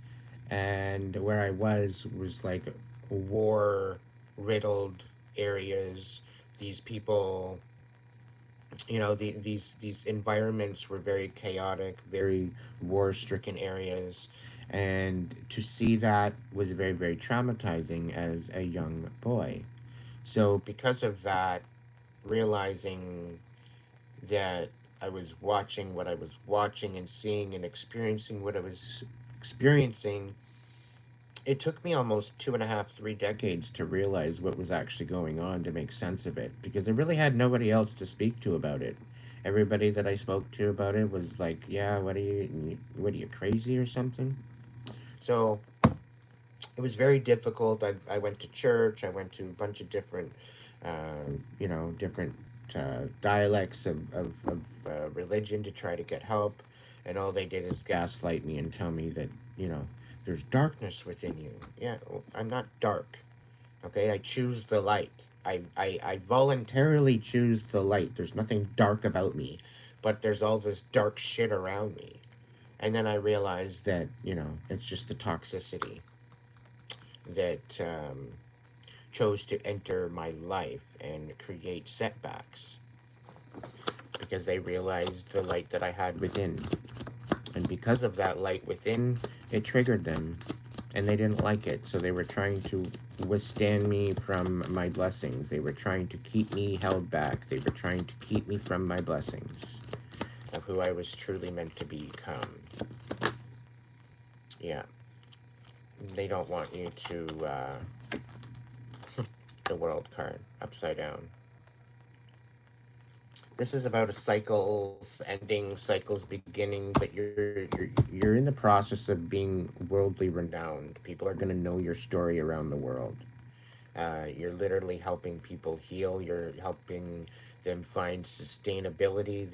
And where I was like war riddled areas. These people, these environments were very chaotic, very war stricken areas, and to see that was very, very traumatizing as a young boy. So because of that, realizing that I was watching what I was watching and seeing and experiencing what I was experiencing, it took me almost 2.5, 3 decades to realize what was actually going on, to make sense of it, because I really had nobody else to speak to about it. Everybody that I spoke to about it was like, "Yeah, what are you crazy or something?" So it was very difficult. I went to church. I went to a bunch of different, different dialects of religion to try to get help, and all they did is gaslight me and tell me that there's darkness within you. Yeah, I'm not dark. Okay, I choose the light. I voluntarily choose the light. There's nothing dark about me, but there's all this dark shit around me. And then I realized that it's just the toxicity that chose to enter my life and create setbacks, because they realized the light that I had within. And because of that light within, it triggered them. And they didn't like it. So they were trying to withstand me from my blessings. They were trying to keep me held back. They were trying to keep me from my blessings of who I was truly meant to become. Yeah. They don't want you to, the world card, upside down. This is about a cycles ending, cycles beginning, but you're in the process of being worldly renowned. People are going to know your story around the world. You're literally helping people heal. You're helping them find sustainability.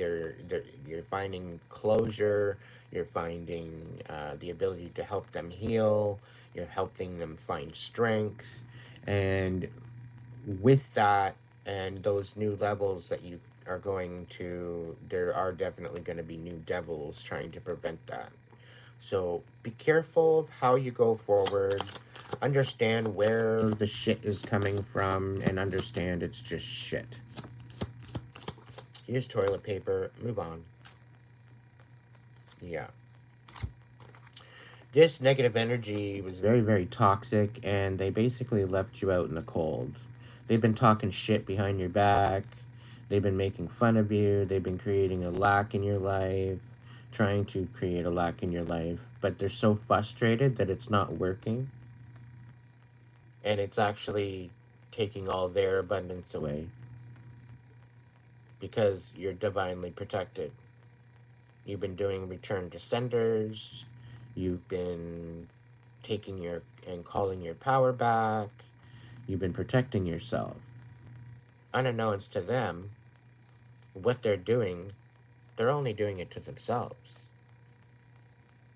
You're finding closure. You're finding the ability to help them heal. You're helping them find strength. And with that and those new levels that you are going to, there are definitely going to be new devils trying to prevent that. So be careful of how you go forward. Understand where the shit is coming from, and understand it's just shit. Use toilet paper. Move on. Yeah. This negative energy was very, very toxic, and they basically left you out in the cold. They've been talking shit behind your back. They've been making fun of you. They've been creating a lack in your life, trying to create a lack in your life. But they're so frustrated that it's not working. And it's actually taking all their abundance away. Because you're divinely protected. You've been doing return to senders. You've been taking your and calling your power back. You've been protecting yourself. Unbeknownst to them, what they're doing, they're only doing it to themselves.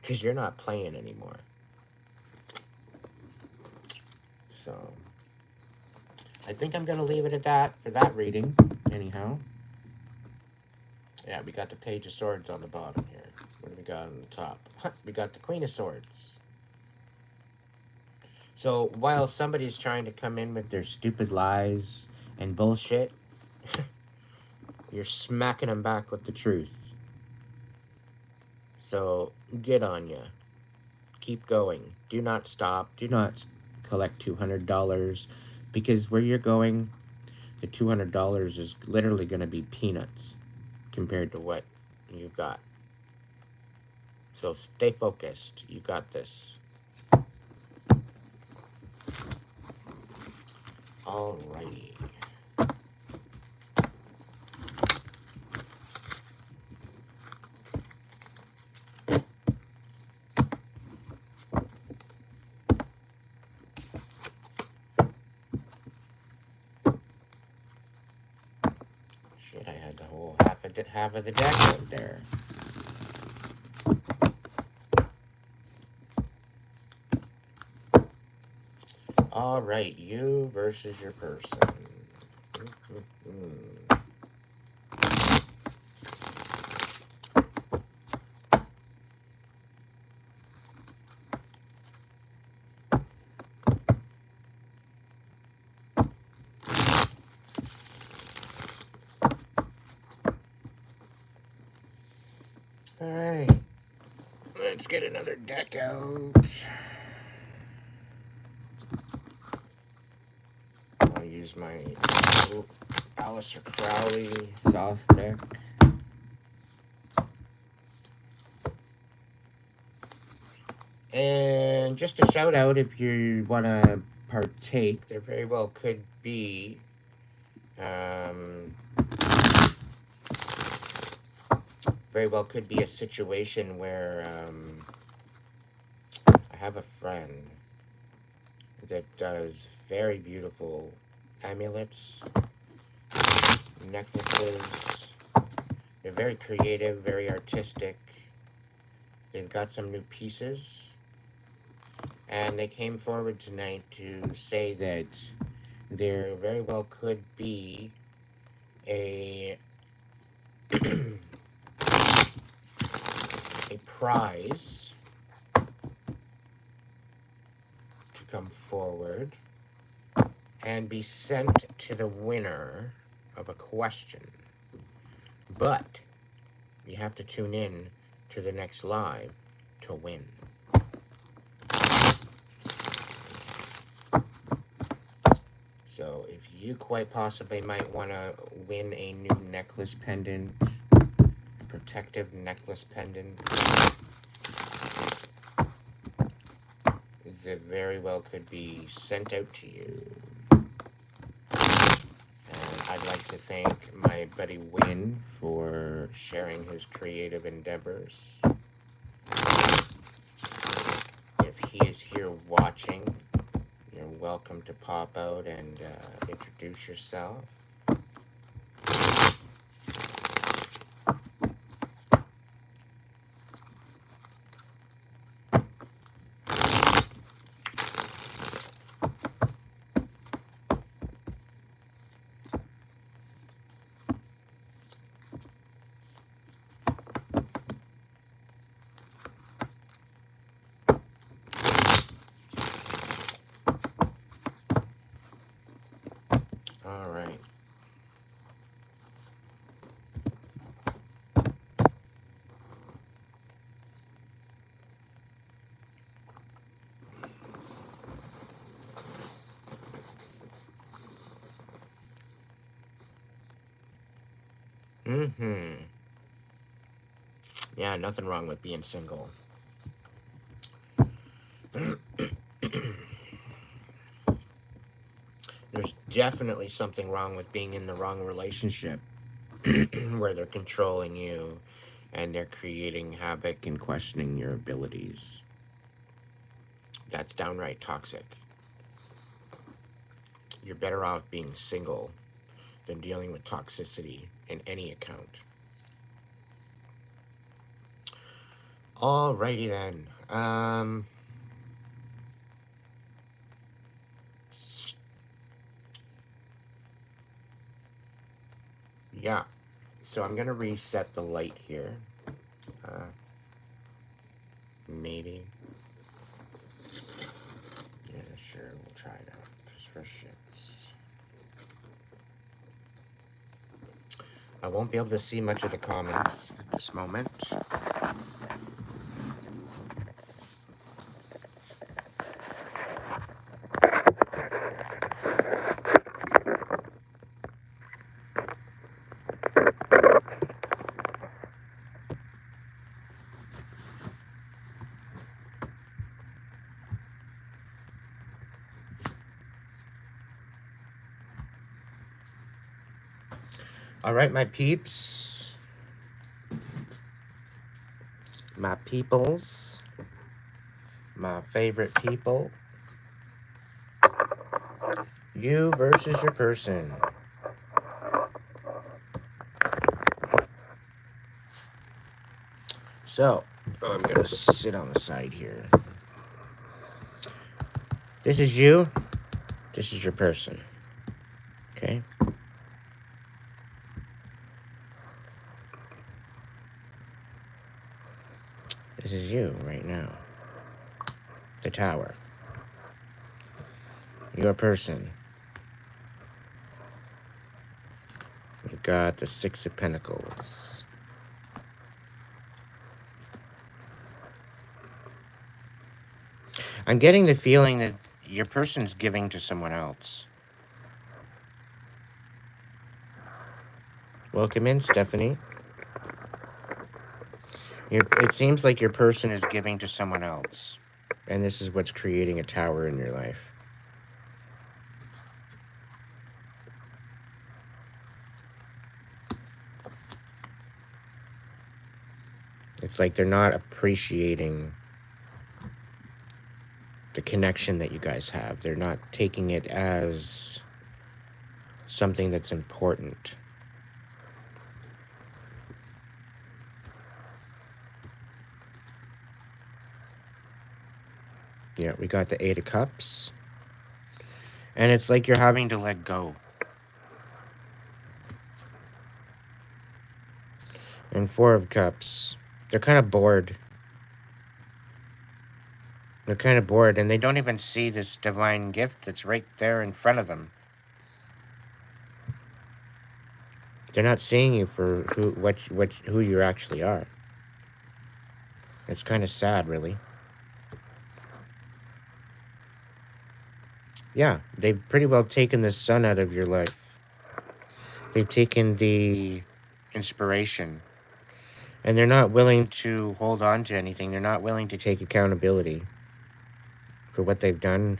Because you're not playing anymore. So, I think I'm going to leave it at that for that reading, anyhow. Yeah, we got the Page of Swords on the bottom here. What do we got on the top? We got the Queen of Swords. So while somebody's trying to come in with their stupid lies and bullshit, you're smacking them back with the truth. So get on ya. Keep going. Do not stop. Do not collect $200, because where you're going, the $200 is literally going to be peanuts compared to what you got. So stay focused. You got this. Alrighty. Shit, I had the whole half of the deck out there. All right, you versus your person. All right, let's get another deck out. I'll use my Alistair Crowley South deck. And just a shout out, if you want to partake, there very well could be a situation where I have a friend that does very beautiful amulets, necklaces. They're very creative, very artistic. They've got some new pieces, and they came forward tonight to say that there very well could be a a prize to come forward and be sent to the winner of a question. But you have to tune in to the next live to win. So if you quite possibly might want to win a new necklace pendant, a protective necklace pendant, that very well could be sent out to you. And I'd like to thank my buddy Win for sharing his creative endeavors. If he is here watching, you're welcome to pop out and introduce yourself. All right. Yeah, nothing wrong with being single. There's definitely something wrong with being in the wrong relationship where they're controlling you and they're creating havoc and questioning your abilities. That's downright toxic. You're better off being single than dealing with toxicity in any account. Alrighty then. Yeah. So I'm gonna reset the light here. Maybe. Yeah, sure. We'll try it out just for shits. I won't be able to see much of the comments at this moment. All right, my peeps, my peoples, my favorite people, you versus your person. So, I'm going to sit on the side here. This is you. This is your person. Okay? This is you right now. The Tower. Your person. You got the Six of Pentacles. I'm getting the feeling that your person's giving to someone else. Welcome in, Stephanie. It seems like your person is giving to someone else. And this is what's creating a tower in your life. It's like they're not appreciating the connection that you guys have. They're not taking it as something that's important. Yeah, we got the Eight of Cups. And it's like you're having to let go. And Four of Cups. They're kind of bored. They're kind of bored, and they don't even see this divine gift that's right there in front of them. They're not seeing you for who you actually are. It's kind of sad, really. Yeah, they've pretty well taken the sun out of your life. They've taken the inspiration. And they're not willing to hold on to anything. They're not willing to take accountability for what they've done.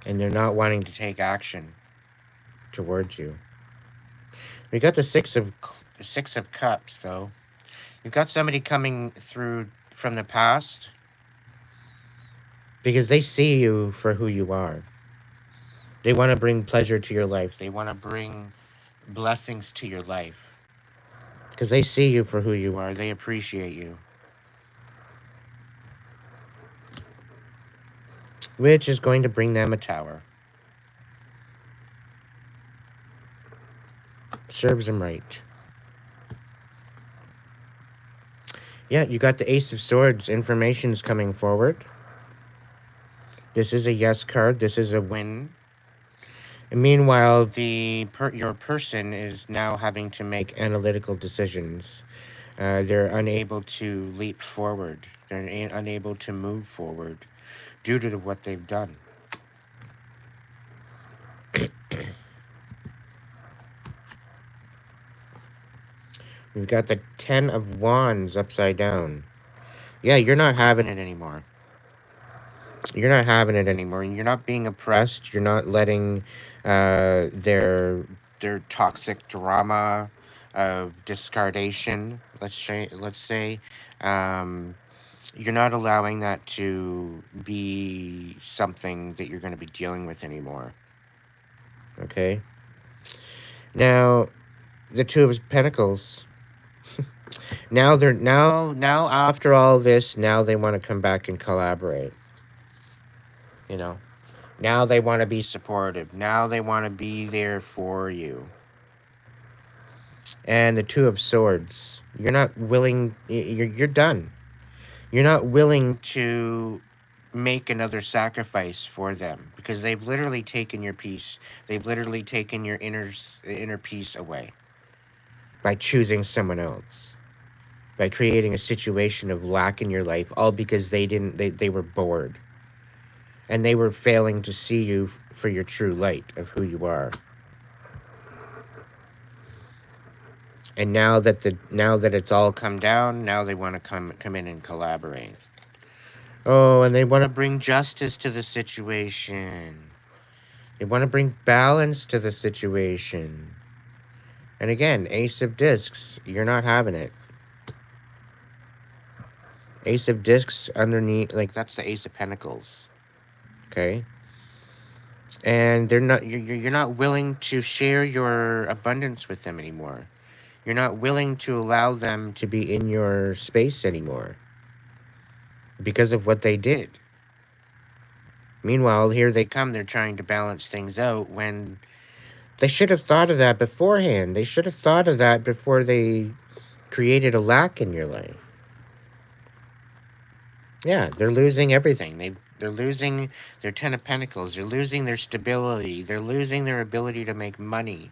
And they're not wanting to take action towards you. We got the Six of Cups, though. You've got somebody coming through from the past because they see you for who you are. They want to bring pleasure to your life. They want to bring blessings to your life because they see you for who you are. They appreciate you. Which is going to bring them a tower. Serves them right. Yeah, you got the Ace of Swords. Information's coming forward. This is a yes card. This is a win. And meanwhile, your person is now having to make analytical decisions. They're unable to leap forward. They're unable to move forward due to what they've done. We've got the Ten of Wands upside down. Yeah, you're not having it anymore. You're not having it anymore. You're not being oppressed. You're not letting their toxic drama of discardation, let's say, you're not allowing that to be something that you're going to be dealing with anymore. Okay? Now, the Two of Pentacles. now after all this, now they want to come back and collaborate. You know? Now they want to be supportive. Now they want to be there for you. And the Two of Swords. You're not willing. You're done. You're not willing to make another sacrifice for them because they've literally taken your peace. They've literally taken your inner peace away by choosing someone else, by creating a situation of lack in your life, all because they were bored. And they were failing to see you for your true light of who you are. And now that it's all come down, now they want to come in and collaborate. Oh, and they want to bring justice to the situation. They want to bring balance to the situation. And again, Ace of Discs, you're not having it. Ace of Discs underneath, like that's the Ace of Pentacles. Okay? And you're not willing to share your abundance with them anymore. You're not willing to allow them to be in your space anymore because of what they did. Meanwhile, here they come, they're trying to balance things out when they should have thought of that beforehand. They should have thought of that before they created a lack in your life. Yeah, they're losing everything. They're losing their Ten of Pentacles. They're losing their stability. They're losing their ability to make money.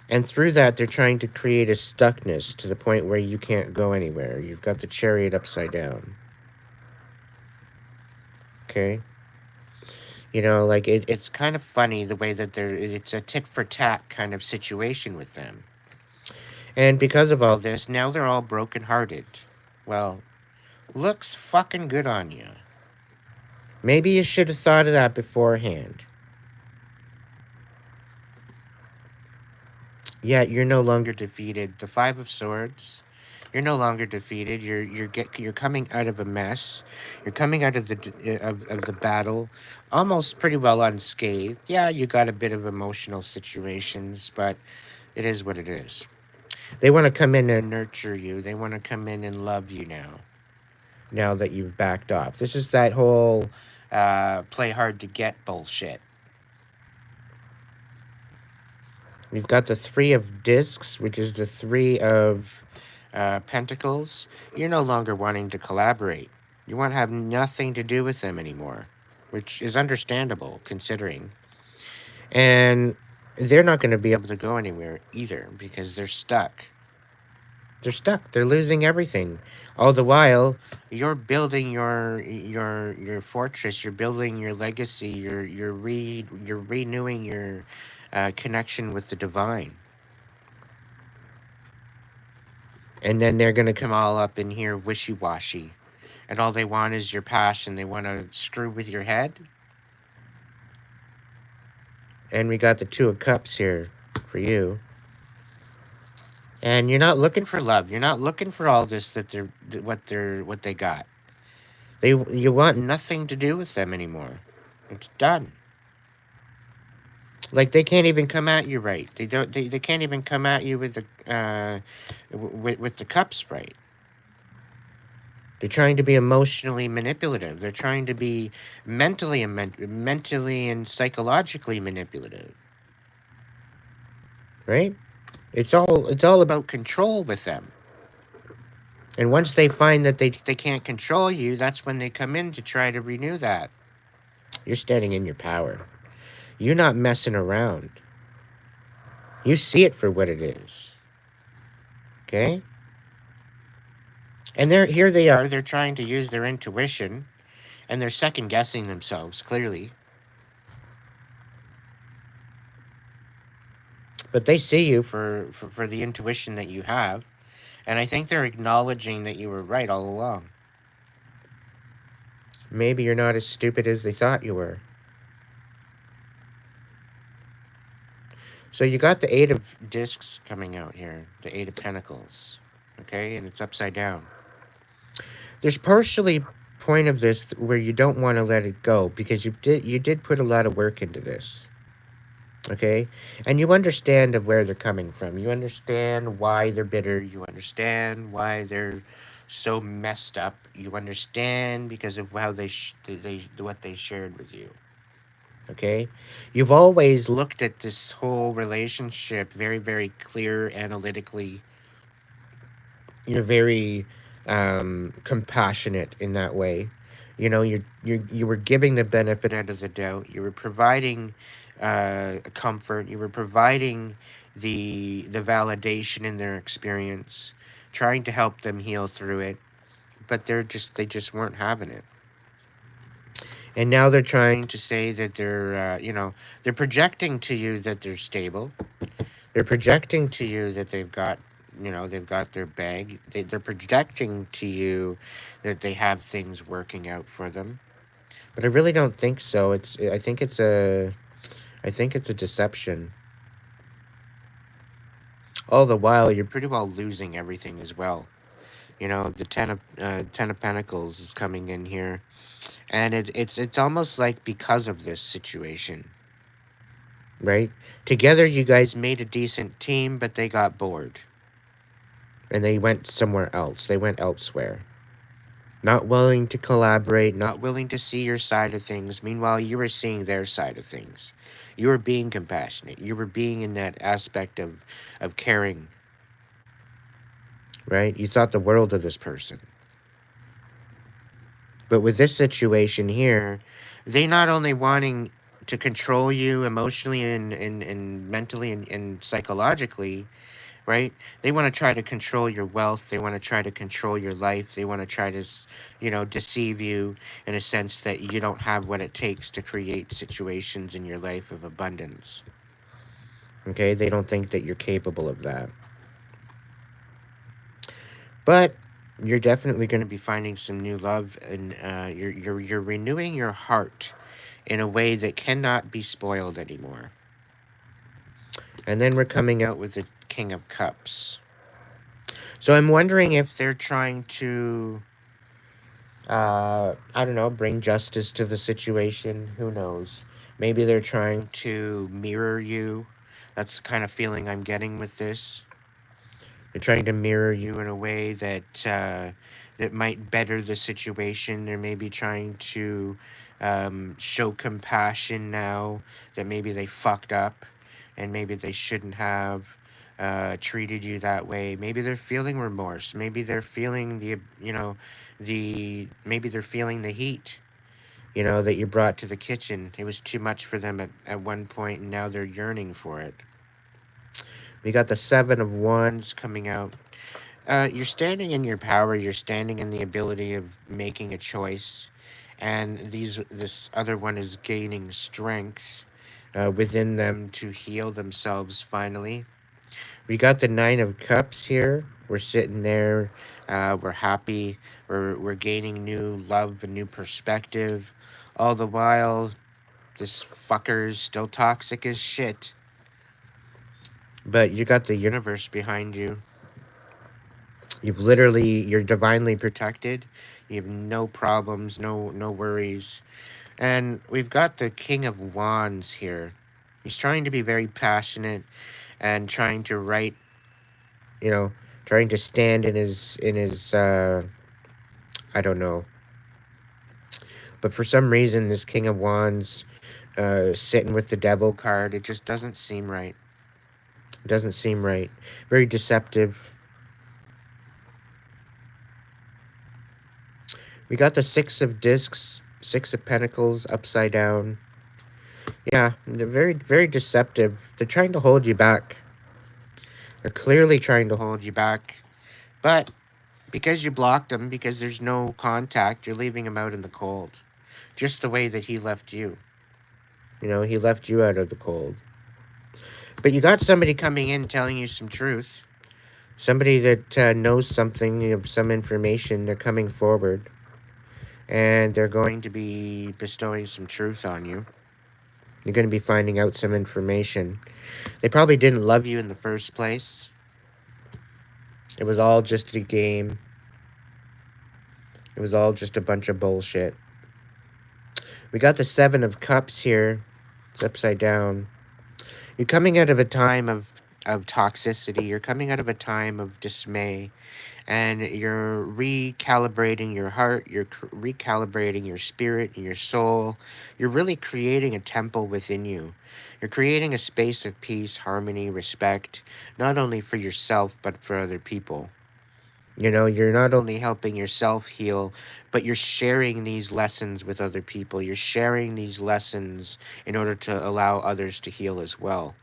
And through that, they're trying to create a stuckness to the point where you can't go anywhere. You've got the Chariot upside down. Okay? You know, like, it's kind of funny the way that it's a tit-for-tat kind of situation with them. And because of all this, now they're all brokenhearted. Well, looks fucking good on you. Maybe you should have thought of that beforehand. Yet you're no longer defeated. The Five of Swords, you're no longer defeated. You're coming out of a mess. You're coming out of the battle, almost pretty well unscathed. Yeah, you got a bit of emotional situations, but it is what it is. They want to come in and nurture you. They want to come in and love you now. Now that you've backed off. This is that whole play hard to get bullshit. We've got the Three of Discs, which is the Three of Pentacles. You're no longer wanting to collaborate. You want to have nothing to do with them anymore, which is understandable considering. And they're not going to be able to go anywhere either because they're stuck. They're stuck. They're losing everything. All the while, you're building your fortress. You're building your legacy. You're renewing your connection with the divine. And then they're going to come all up in here wishy-washy. And all they want is your passion. They want to screw with your head. And we got the Two of Cups here for you. And you're not looking for love. You're not looking for all this what they got. You want nothing to do with them anymore. It's done. Like they can't even come at you right. They can't even come at you with the cups right. They're trying to be emotionally manipulative. They're trying to be mentally and psychologically manipulative. Right? It's all about control with them. And once they find that they can't control you, that's when they come in to try to renew that. You're standing in your power. You're not messing around. You see it for what it is. Okay? And here they are. They're trying to use their intuition. And they're second-guessing themselves, clearly. But they see you for the intuition that you have. And I think they're acknowledging that you were right all along. Maybe you're not as stupid as they thought you were. So you got the Eight of Discs coming out here. The Eight of Pentacles. Okay? And it's upside down. There's partially point of this where you don't want to let it go because you did put a lot of work into this. Okay? And you understand of where they're coming from. You understand why they're bitter. You understand why they're so messed up. You understand because of how what they shared with you. Okay? You've always looked at this whole relationship very, very clear analytically. You're very compassionate in that way. You know, you were giving the benefit out of the doubt. You were providing comfort. You were providing the validation in their experience, trying to help them heal through it. But they just weren't having it. And now they're trying to say that they're projecting to you that they're stable. They're projecting to you that they've got their bag. They're projecting to you that they have things working out for them. But I really don't think so. I think it's a deception. All the while, you're pretty well losing everything as well. You know, the Ten of Pentacles is coming in here, and it's almost like because of this situation, right? Together, you guys made a decent team, but they got bored, and they went somewhere else. They went elsewhere. Not willing to collaborate, not willing to see your side of things. Meanwhile, you were seeing their side of things. You were being compassionate. You were being in that aspect of caring, right? You thought the world of this person. But with this situation here, they not only wanting to control you emotionally and mentally and psychologically, right? They want to try to control your wealth. They want to try to control your life. They want to try to, deceive you in a sense that you don't have what it takes to create situations in your life of abundance. Okay? They don't think that you're capable of that. But you're definitely going to be finding some new love, and you're renewing your heart in a way that cannot be spoiled anymore. And then we're coming out with the King of Cups. So I'm wondering if they're trying to, I don't know, bring justice to the situation. Who knows? Maybe they're trying to mirror you. That's the kind of feeling I'm getting with this. They're trying to mirror you in a way that might better the situation. They're maybe trying to show compassion now that maybe they fucked up and maybe they shouldn't have treated you that way. Maybe they're feeling remorse. Maybe they're feeling maybe they're feeling the heat, that you brought to the kitchen. It was too much for them at one point, and now they're yearning for it. We got the Seven of Wands coming out. You're standing in your power. You're standing in the ability of making a choice, and this other one is gaining strength within them to heal themselves finally. We got the Nine of Cups here. We're sitting there. We're happy. We're gaining new love, a new perspective. All the while, this fucker's still toxic as shit. But you got the universe behind you. You're divinely protected. You have no problems, no worries. And we've got the King of Wands here. He's trying to be very passionate and trying to write, trying to stand in his I don't know. But for some reason, this King of Wands sitting with the Devil card, it just doesn't seem right. It doesn't seem right. Very deceptive. We got the Six of Discs, Six of Pentacles, upside down. Yeah, they're very, very deceptive. They're trying to hold you back. They're clearly trying to hold you back. But because you blocked them, because there's no contact, you're leaving him out in the cold. Just the way that he left you. He left you out of the cold. But you got somebody coming in telling you some truth. Somebody that knows something, some information. They're coming forward. And they're going to be bestowing some truth on you. You're going to be finding out some information. They probably didn't love you in the first place. It was all just a game. It was all just a bunch of bullshit. We got the Seven of Cups here. It's upside down. You're coming out of a time of toxicity. You're coming out of a time of dismay. And you're recalibrating your heart. You're recalibrating your spirit and your soul. You're really creating a temple within you. You're creating a space of peace, harmony, respect, not only for yourself, but for other people. You're not only helping yourself heal, but you're sharing these lessons with other people. You're sharing these lessons in order to allow others to heal as well.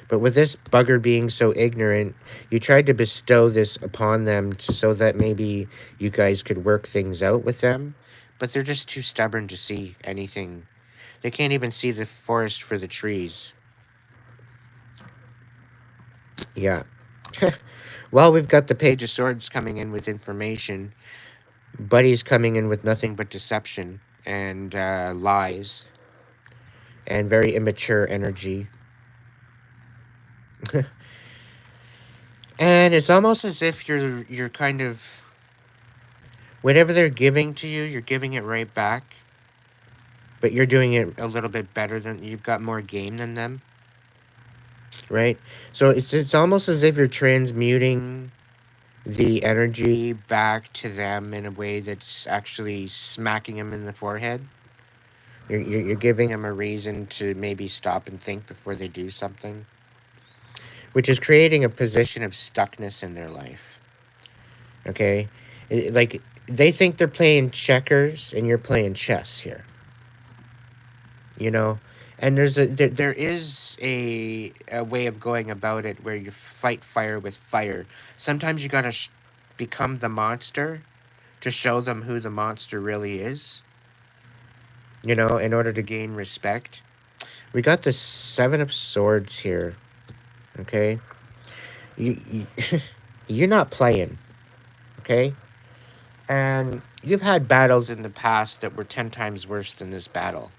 But with this bugger being so ignorant, you tried to bestow this upon them so that maybe you guys could work things out with them. But they're just too stubborn to see anything. They can't even see the forest for the trees. Yeah. Well, we've got the Page of Swords coming in with information. Buddy's coming in with nothing but deception and lies and very immature energy. And it's almost as if you're kind of, whatever they're giving to you, you're giving it right back, but you're doing it a little bit better than, you've got more game than them, right? So it's almost as if you're transmuting the energy back to them in a way that's actually smacking them in the forehead. You're giving them a reason to maybe stop and think before they do something, which is creating a position of stuckness in their life. Okay? Like, they think they're playing checkers and you're playing chess here. You know? And there is a way of going about it where you fight fire with fire. Sometimes you gotta become the monster to show them who the monster really is, you know, in order to gain respect. We got the Seven of Swords here, okay? You you're not playing, okay? And you've had battles in the past that were 10 times worse than this battle,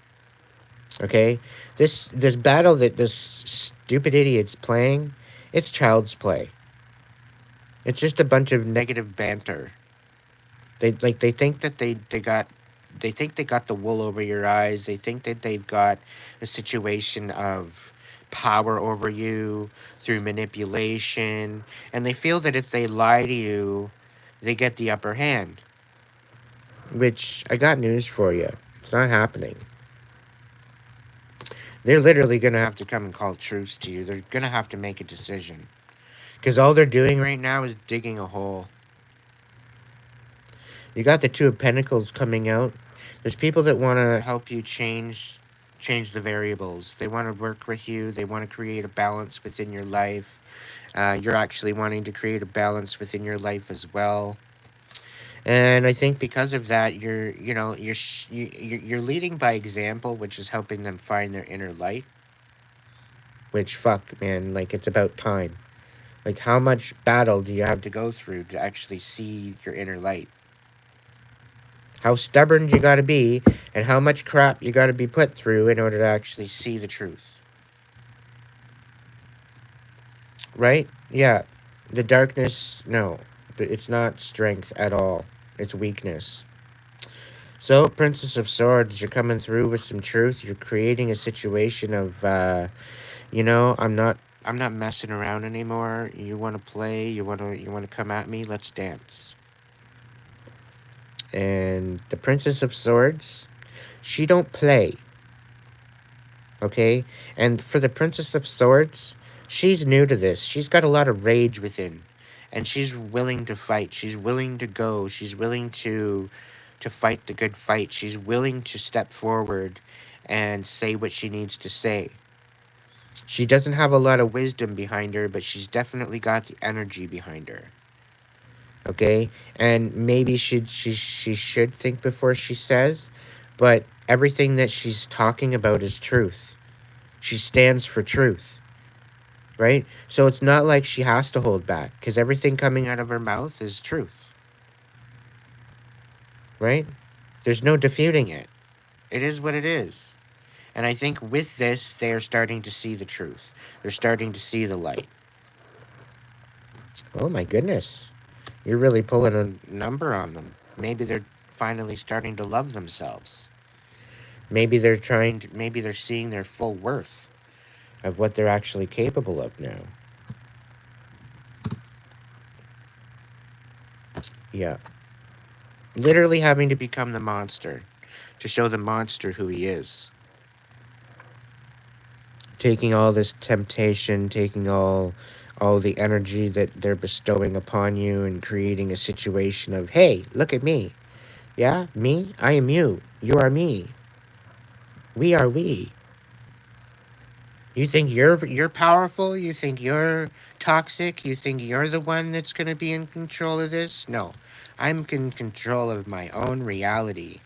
okay? This battle that this stupid idiot's playing, it's child's play. It's just a bunch of negative banter. They think that they think they got the wool over your eyes. They think that they've got a situation of power over you through manipulation, and they feel that if they lie to you, they get the upper hand. Which, I got news for you. It's not happening. They're literally going to have to come and call truce to you. They're going to have to make a decision. Because all they're doing right now is digging a hole. You got the Two of Pentacles coming out. There's people that want to help you change the variables. They want to work with you. They want to create a balance within your life. You're actually wanting to create a balance within your life as well. And I think because of that, you're leading by example, which is helping them find their inner light. Which, fuck, man, like, it's about time. Like, how much battle do you have to go through to actually see your inner light? How stubborn you gotta be, and how much crap you gotta be put through in order to actually see the truth. Right? Yeah. The darkness, no. It's not strength at all. It's weakness. So, Princess of Swords, you're coming through with some truth. You're creating a situation of, I'm not messing around anymore. You want to play? You want to come at me? Let's dance. And the Princess of Swords, she don't play. Okay? And for the Princess of Swords, she's new to this. She's got a lot of rage within. And she's willing to fight. She's willing to go. She's willing to fight the good fight. She's willing to step forward and say what she needs to say. She doesn't have a lot of wisdom behind her, but she's definitely got the energy behind her. Okay? And maybe she should think before she says, but everything that she's talking about is truth. She stands for truth. Right? So it's not like she has to hold back, because everything coming out of her mouth is truth. Right? There's no defeating it. It is what it is. And I think with this, they're starting to see the truth. They're starting to see the light. Oh my goodness. You're really pulling a number on them. Maybe they're finally starting to love themselves. Maybe they're seeing their full worth of what they're actually capable of now. Yeah. Literally having to become the monster to show the monster who he is. Taking all this temptation, taking all the energy that they're bestowing upon you and creating a situation of, hey, look at me. Yeah, me? I am you. You are me. We are we. You think you're powerful? You think you're toxic? You think you're the one that's going to be in control of this? No. I'm in control of my own reality.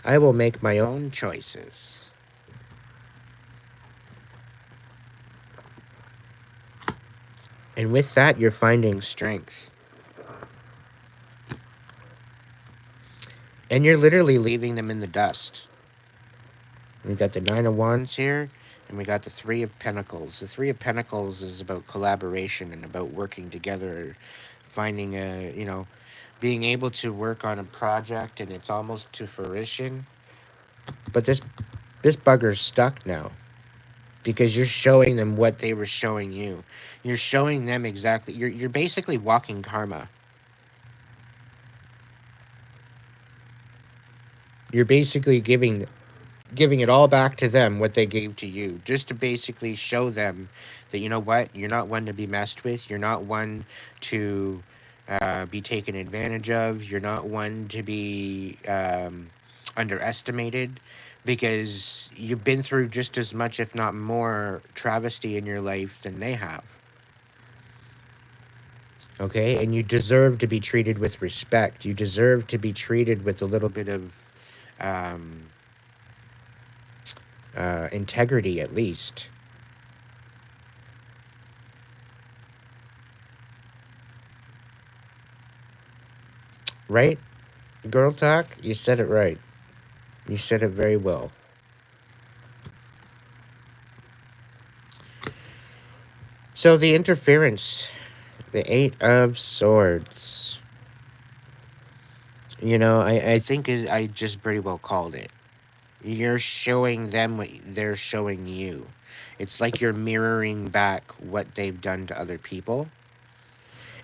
I will make my own choices. And with that, you're finding strength. And you're literally leaving them in the dust. We got the Nine of Wands here, and we got the Three of Pentacles. The Three of Pentacles is about collaboration and about working together, finding a, being able to work on a project and it's almost to fruition. But this bugger's stuck now because you're showing them what they were showing you. You're showing them exactly. You're basically walking karma. You're basically giving it all back to them what they gave to you, just to basically show them that, you know what, you're not one to be messed with. You're not one to be taken advantage of. You're not one to be underestimated, because you've been through just as much, if not more, travesty in your life than they have. Okay, and you deserve to be treated with respect. You deserve to be treated with a little bit of um, integrity, at least. Right? Girl talk, you said it right. You said it very well. So the interference, the Eight of Swords. I think I just pretty well called it. You're showing them what they're showing you. It's like you're mirroring back what they've done to other people.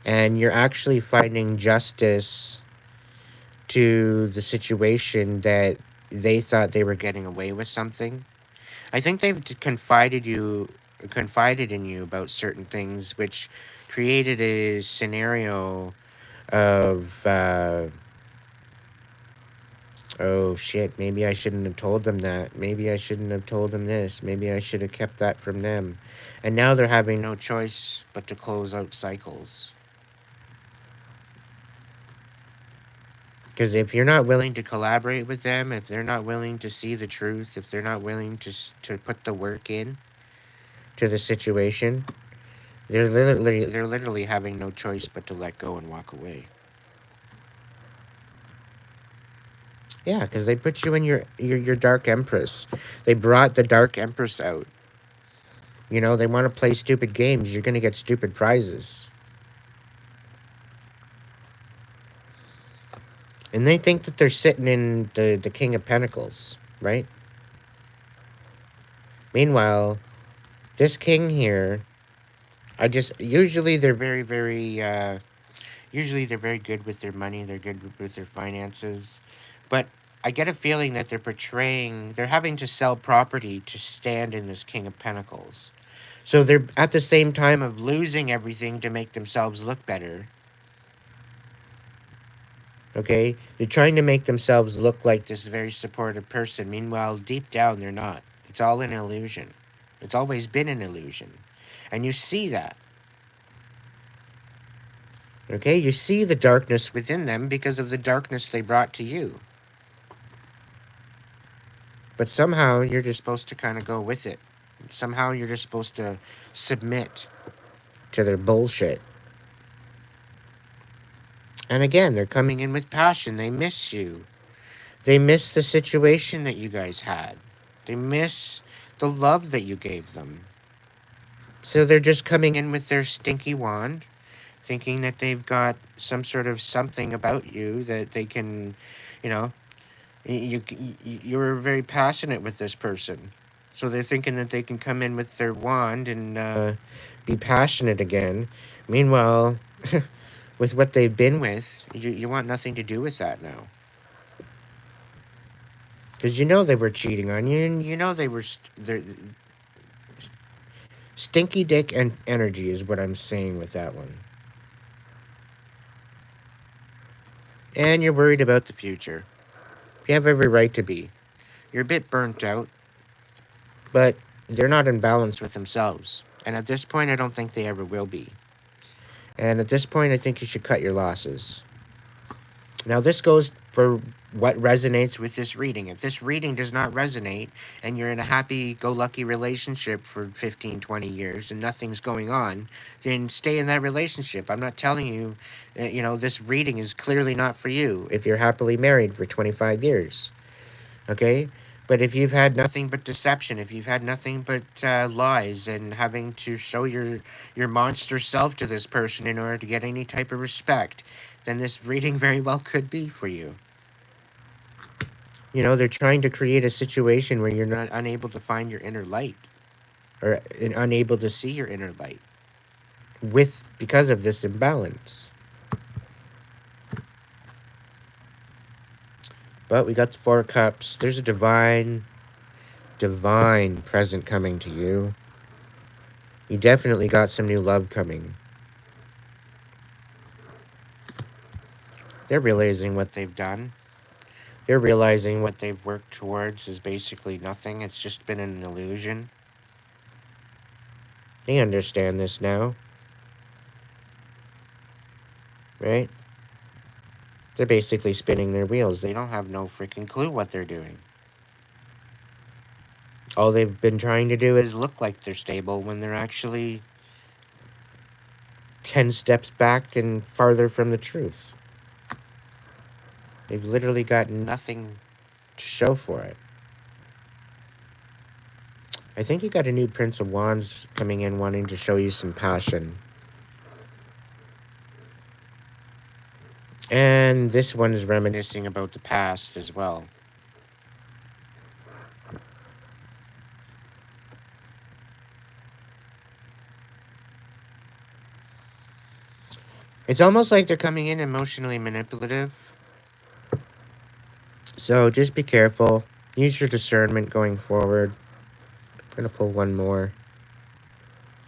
And you're actually finding justice to the situation that they thought they were getting away with something. I think they've confided in you about certain things, which created a scenario of oh shit, maybe I shouldn't have told them that. Maybe I shouldn't have told them this. Maybe I should have kept that from them. And now they're having no choice but to close out cycles. Because if you're not willing to collaborate with them, if they're not willing to see the truth, if they're not willing to put the work in to the situation, they're literally having no choice but to let go and walk away. Yeah, because they put you in your Dark Empress. They brought the Dark Empress out. They want to play stupid games. You're going to get stupid prizes. And they think that they're sitting in the King of Pentacles, right? Meanwhile, this king here, usually they're very, very, usually they're very good with their money. They're good with their finances. But I get a feeling that they're having to sell property to stand in this King of Pentacles. So they're at the same time of losing everything to make themselves look better. Okay? They're trying to make themselves look like this very supportive person. Meanwhile, deep down, they're not. It's all an illusion. It's always been an illusion. And you see that. Okay? You see the darkness within them because of the darkness they brought to you. But somehow, you're just supposed to kind of go with it. Somehow, you're just supposed to submit to their bullshit. And again, they're coming in with passion. They miss you. They miss the situation that you guys had. They miss the love that you gave them. So they're just coming in with their stinky wand, thinking that they've got some sort of something about you that they can, you were very passionate with this person. So they're thinking that they can come in with their wand and be passionate again. Meanwhile, with what they've been with, you want nothing to do with that now. Because they were cheating on you, and they were stinky dick and energy is what I'm saying with that one. And you're worried about the future. You have every right to be. You're a bit burnt out, but they're not in balance with themselves. And at this point, I don't think they ever will be. And at this point, I think you should cut your losses. Now, this goes for what resonates with this reading. If this reading does not resonate and you're in a happy-go-lucky relationship for 15, 20 years and nothing's going on, then stay in that relationship. I'm not telling you, this reading is clearly not for you if you're happily married for 25 years. Okay? But if you've had nothing but deception, if you've had nothing but lies and having to show your monster self to this person in order to get any type of respect, then this reading very well could be for you. They're trying to create a situation where you're not unable to find your inner light or unable to see your inner light because of this imbalance. But we got the Four of Cups. There's a divine present coming to you. You definitely got some new love coming. They're realizing what they've done. They're realizing what they've worked towards is basically nothing. It's just been an illusion. They understand this now. Right? They're basically spinning their wheels. They don't have no freaking clue what they're doing. All they've been trying to do is look like they're stable when they're actually 10 steps back and farther from the truth. They've literally got nothing to show for it. I think you got a new Prince of Wands coming in wanting to show you some passion. And this one is reminiscing about the past as well. It's almost like they're coming in emotionally manipulative. So just be careful. Use your discernment going forward. I'm going to pull one more.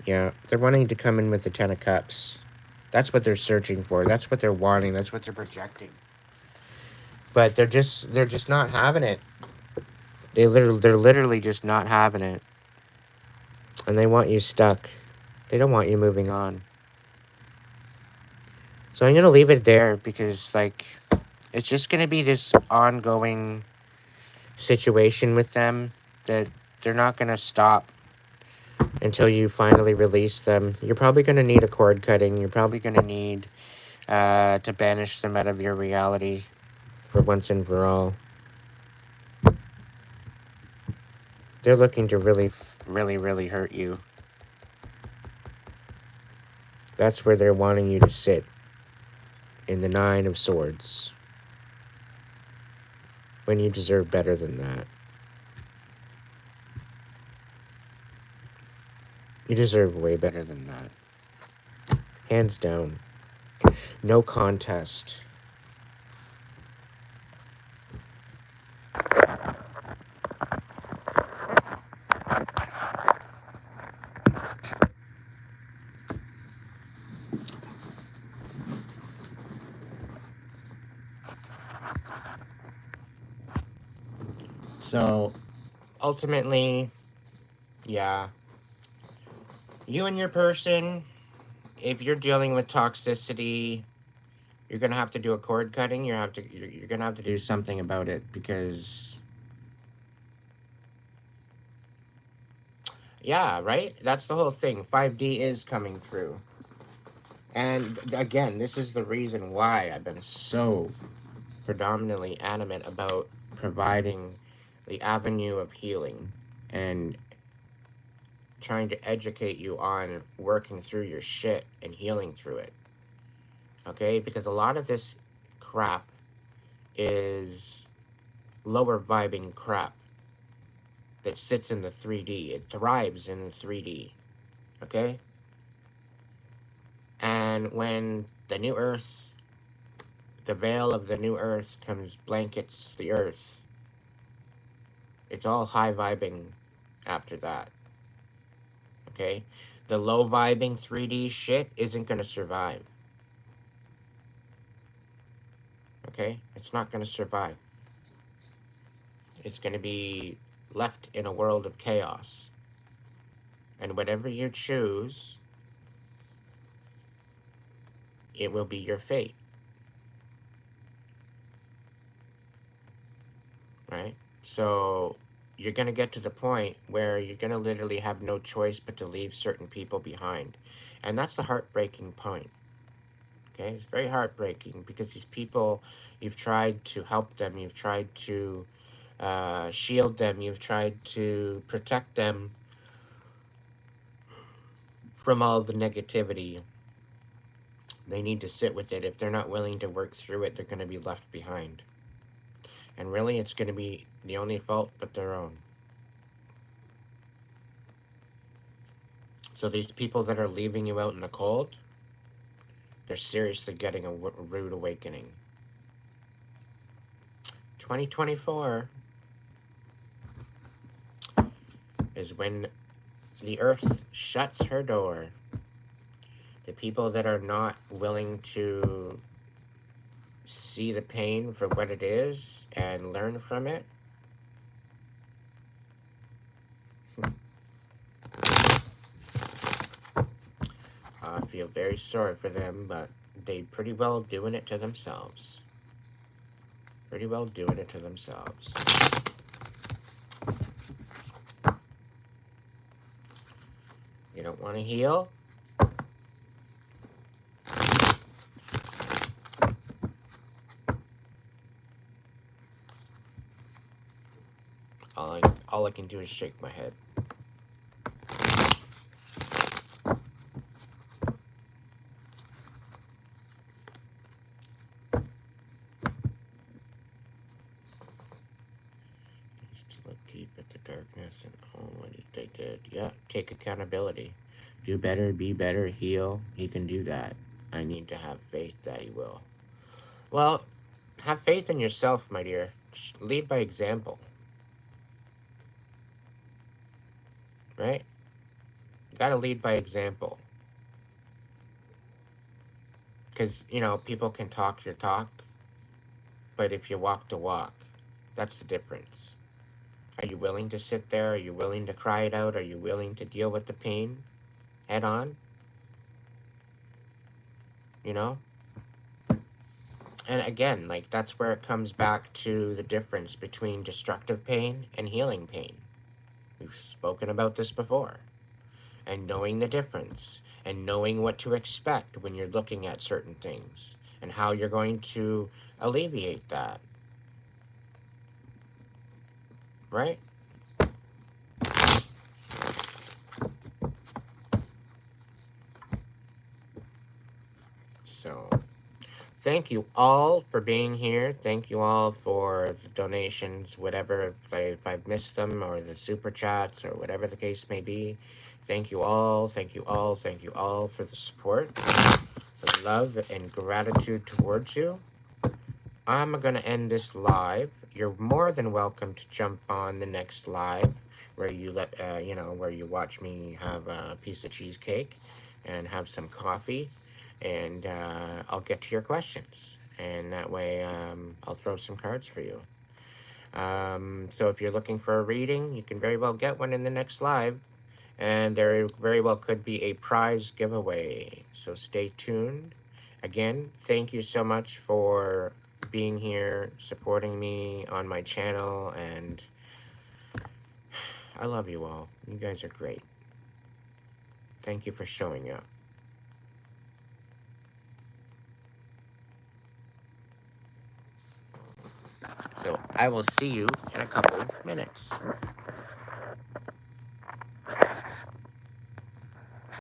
Yeah, they're wanting to come in with the Ten of Cups. That's what they're searching for. That's what they're wanting. That's what they're projecting. But they're just not having it. They're literally just not having it. And they want you stuck. They don't want you moving on. So I'm going to leave it there because, it's just going to be this ongoing situation with them that they're not going to stop until you finally release them. You're probably going to need a cord cutting. You're probably going to need to banish them out of your reality for once and for all. They're looking to really, really, really hurt you. That's where they're wanting you to sit, in the Nine of Swords, when you deserve better than that. You deserve way better than that. Hands down. No contest. So, ultimately, yeah. You and your person, if you're dealing with toxicity, you're gonna have to do a cord cutting. You're gonna have to do something about it because, yeah, right. That's the whole thing. 5D is coming through, and again, this is the reason why I've been so predominantly adamant about providing the avenue of healing and trying to educate you on working through your shit and healing through it. Okay? Because a lot of this crap is lower vibing crap that sits in the 3D. It thrives in 3D. Okay? And when the new earth, the veil of the new earth blankets the earth, it's all high vibing after that. Okay? The low vibing 3D shit isn't going to survive. Okay? It's not going to survive. It's going to be left in a world of chaos. And whatever you choose, it will be your fate. right? So you're going to get to the point where you're going to literally have no choice but to leave certain people behind. And that's the heartbreaking point. Okay, it's very heartbreaking because these people, you've tried to help them, you've tried to shield them, you've tried to protect them from all the negativity. They need to sit with it. If they're not willing to work through it, they're going to be left behind. And really, it's going to be the only fault but their own. So these people that are leaving you out in the cold, they're seriously getting a rude awakening. 2024 is when the earth shuts her door. The people that are not willing to see the pain for what it is and learn from it, I feel very sorry for them, but they pretty well doing it to themselves. Pretty well doing it to themselves. You don't want to heal? All I can do is shake my head. Just look deep at the darkness and what they did. Yeah, take accountability. Do better, be better, heal. He can do that. I need to have faith that he will. Well, have faith in yourself, my dear. Lead by example. Right? You gotta lead by example. Because, people can talk your talk, but if you walk the walk, that's the difference. Are you willing to sit there? Are you willing to cry it out? Are you willing to deal with the pain head on? You know? And again, that's where it comes back to the difference between destructive pain and healing pain. We've spoken about this before. And knowing the difference and knowing what to expect when you're looking at certain things and how you're going to alleviate that. Right? So, thank you all for being here. Thank you all for the donations, whatever, if I've missed them, or the super chats, or whatever the case may be. Thank you all, thank you all, thank you all for the support, the love and gratitude towards you. I'm going to end this live. You're more than welcome to jump on the next live where you where you watch me have a piece of cheesecake and have some coffee, and I'll get to your questions. And that way, I'll throw some cards for you. So if you're looking for a reading, you can very well get one in the next live. And there very well could be a prize giveaway. So stay tuned. Again, thank you so much for being here, supporting me on my channel, and I love you all. You guys are great. Thank you for showing up. So I will see you in a couple minutes.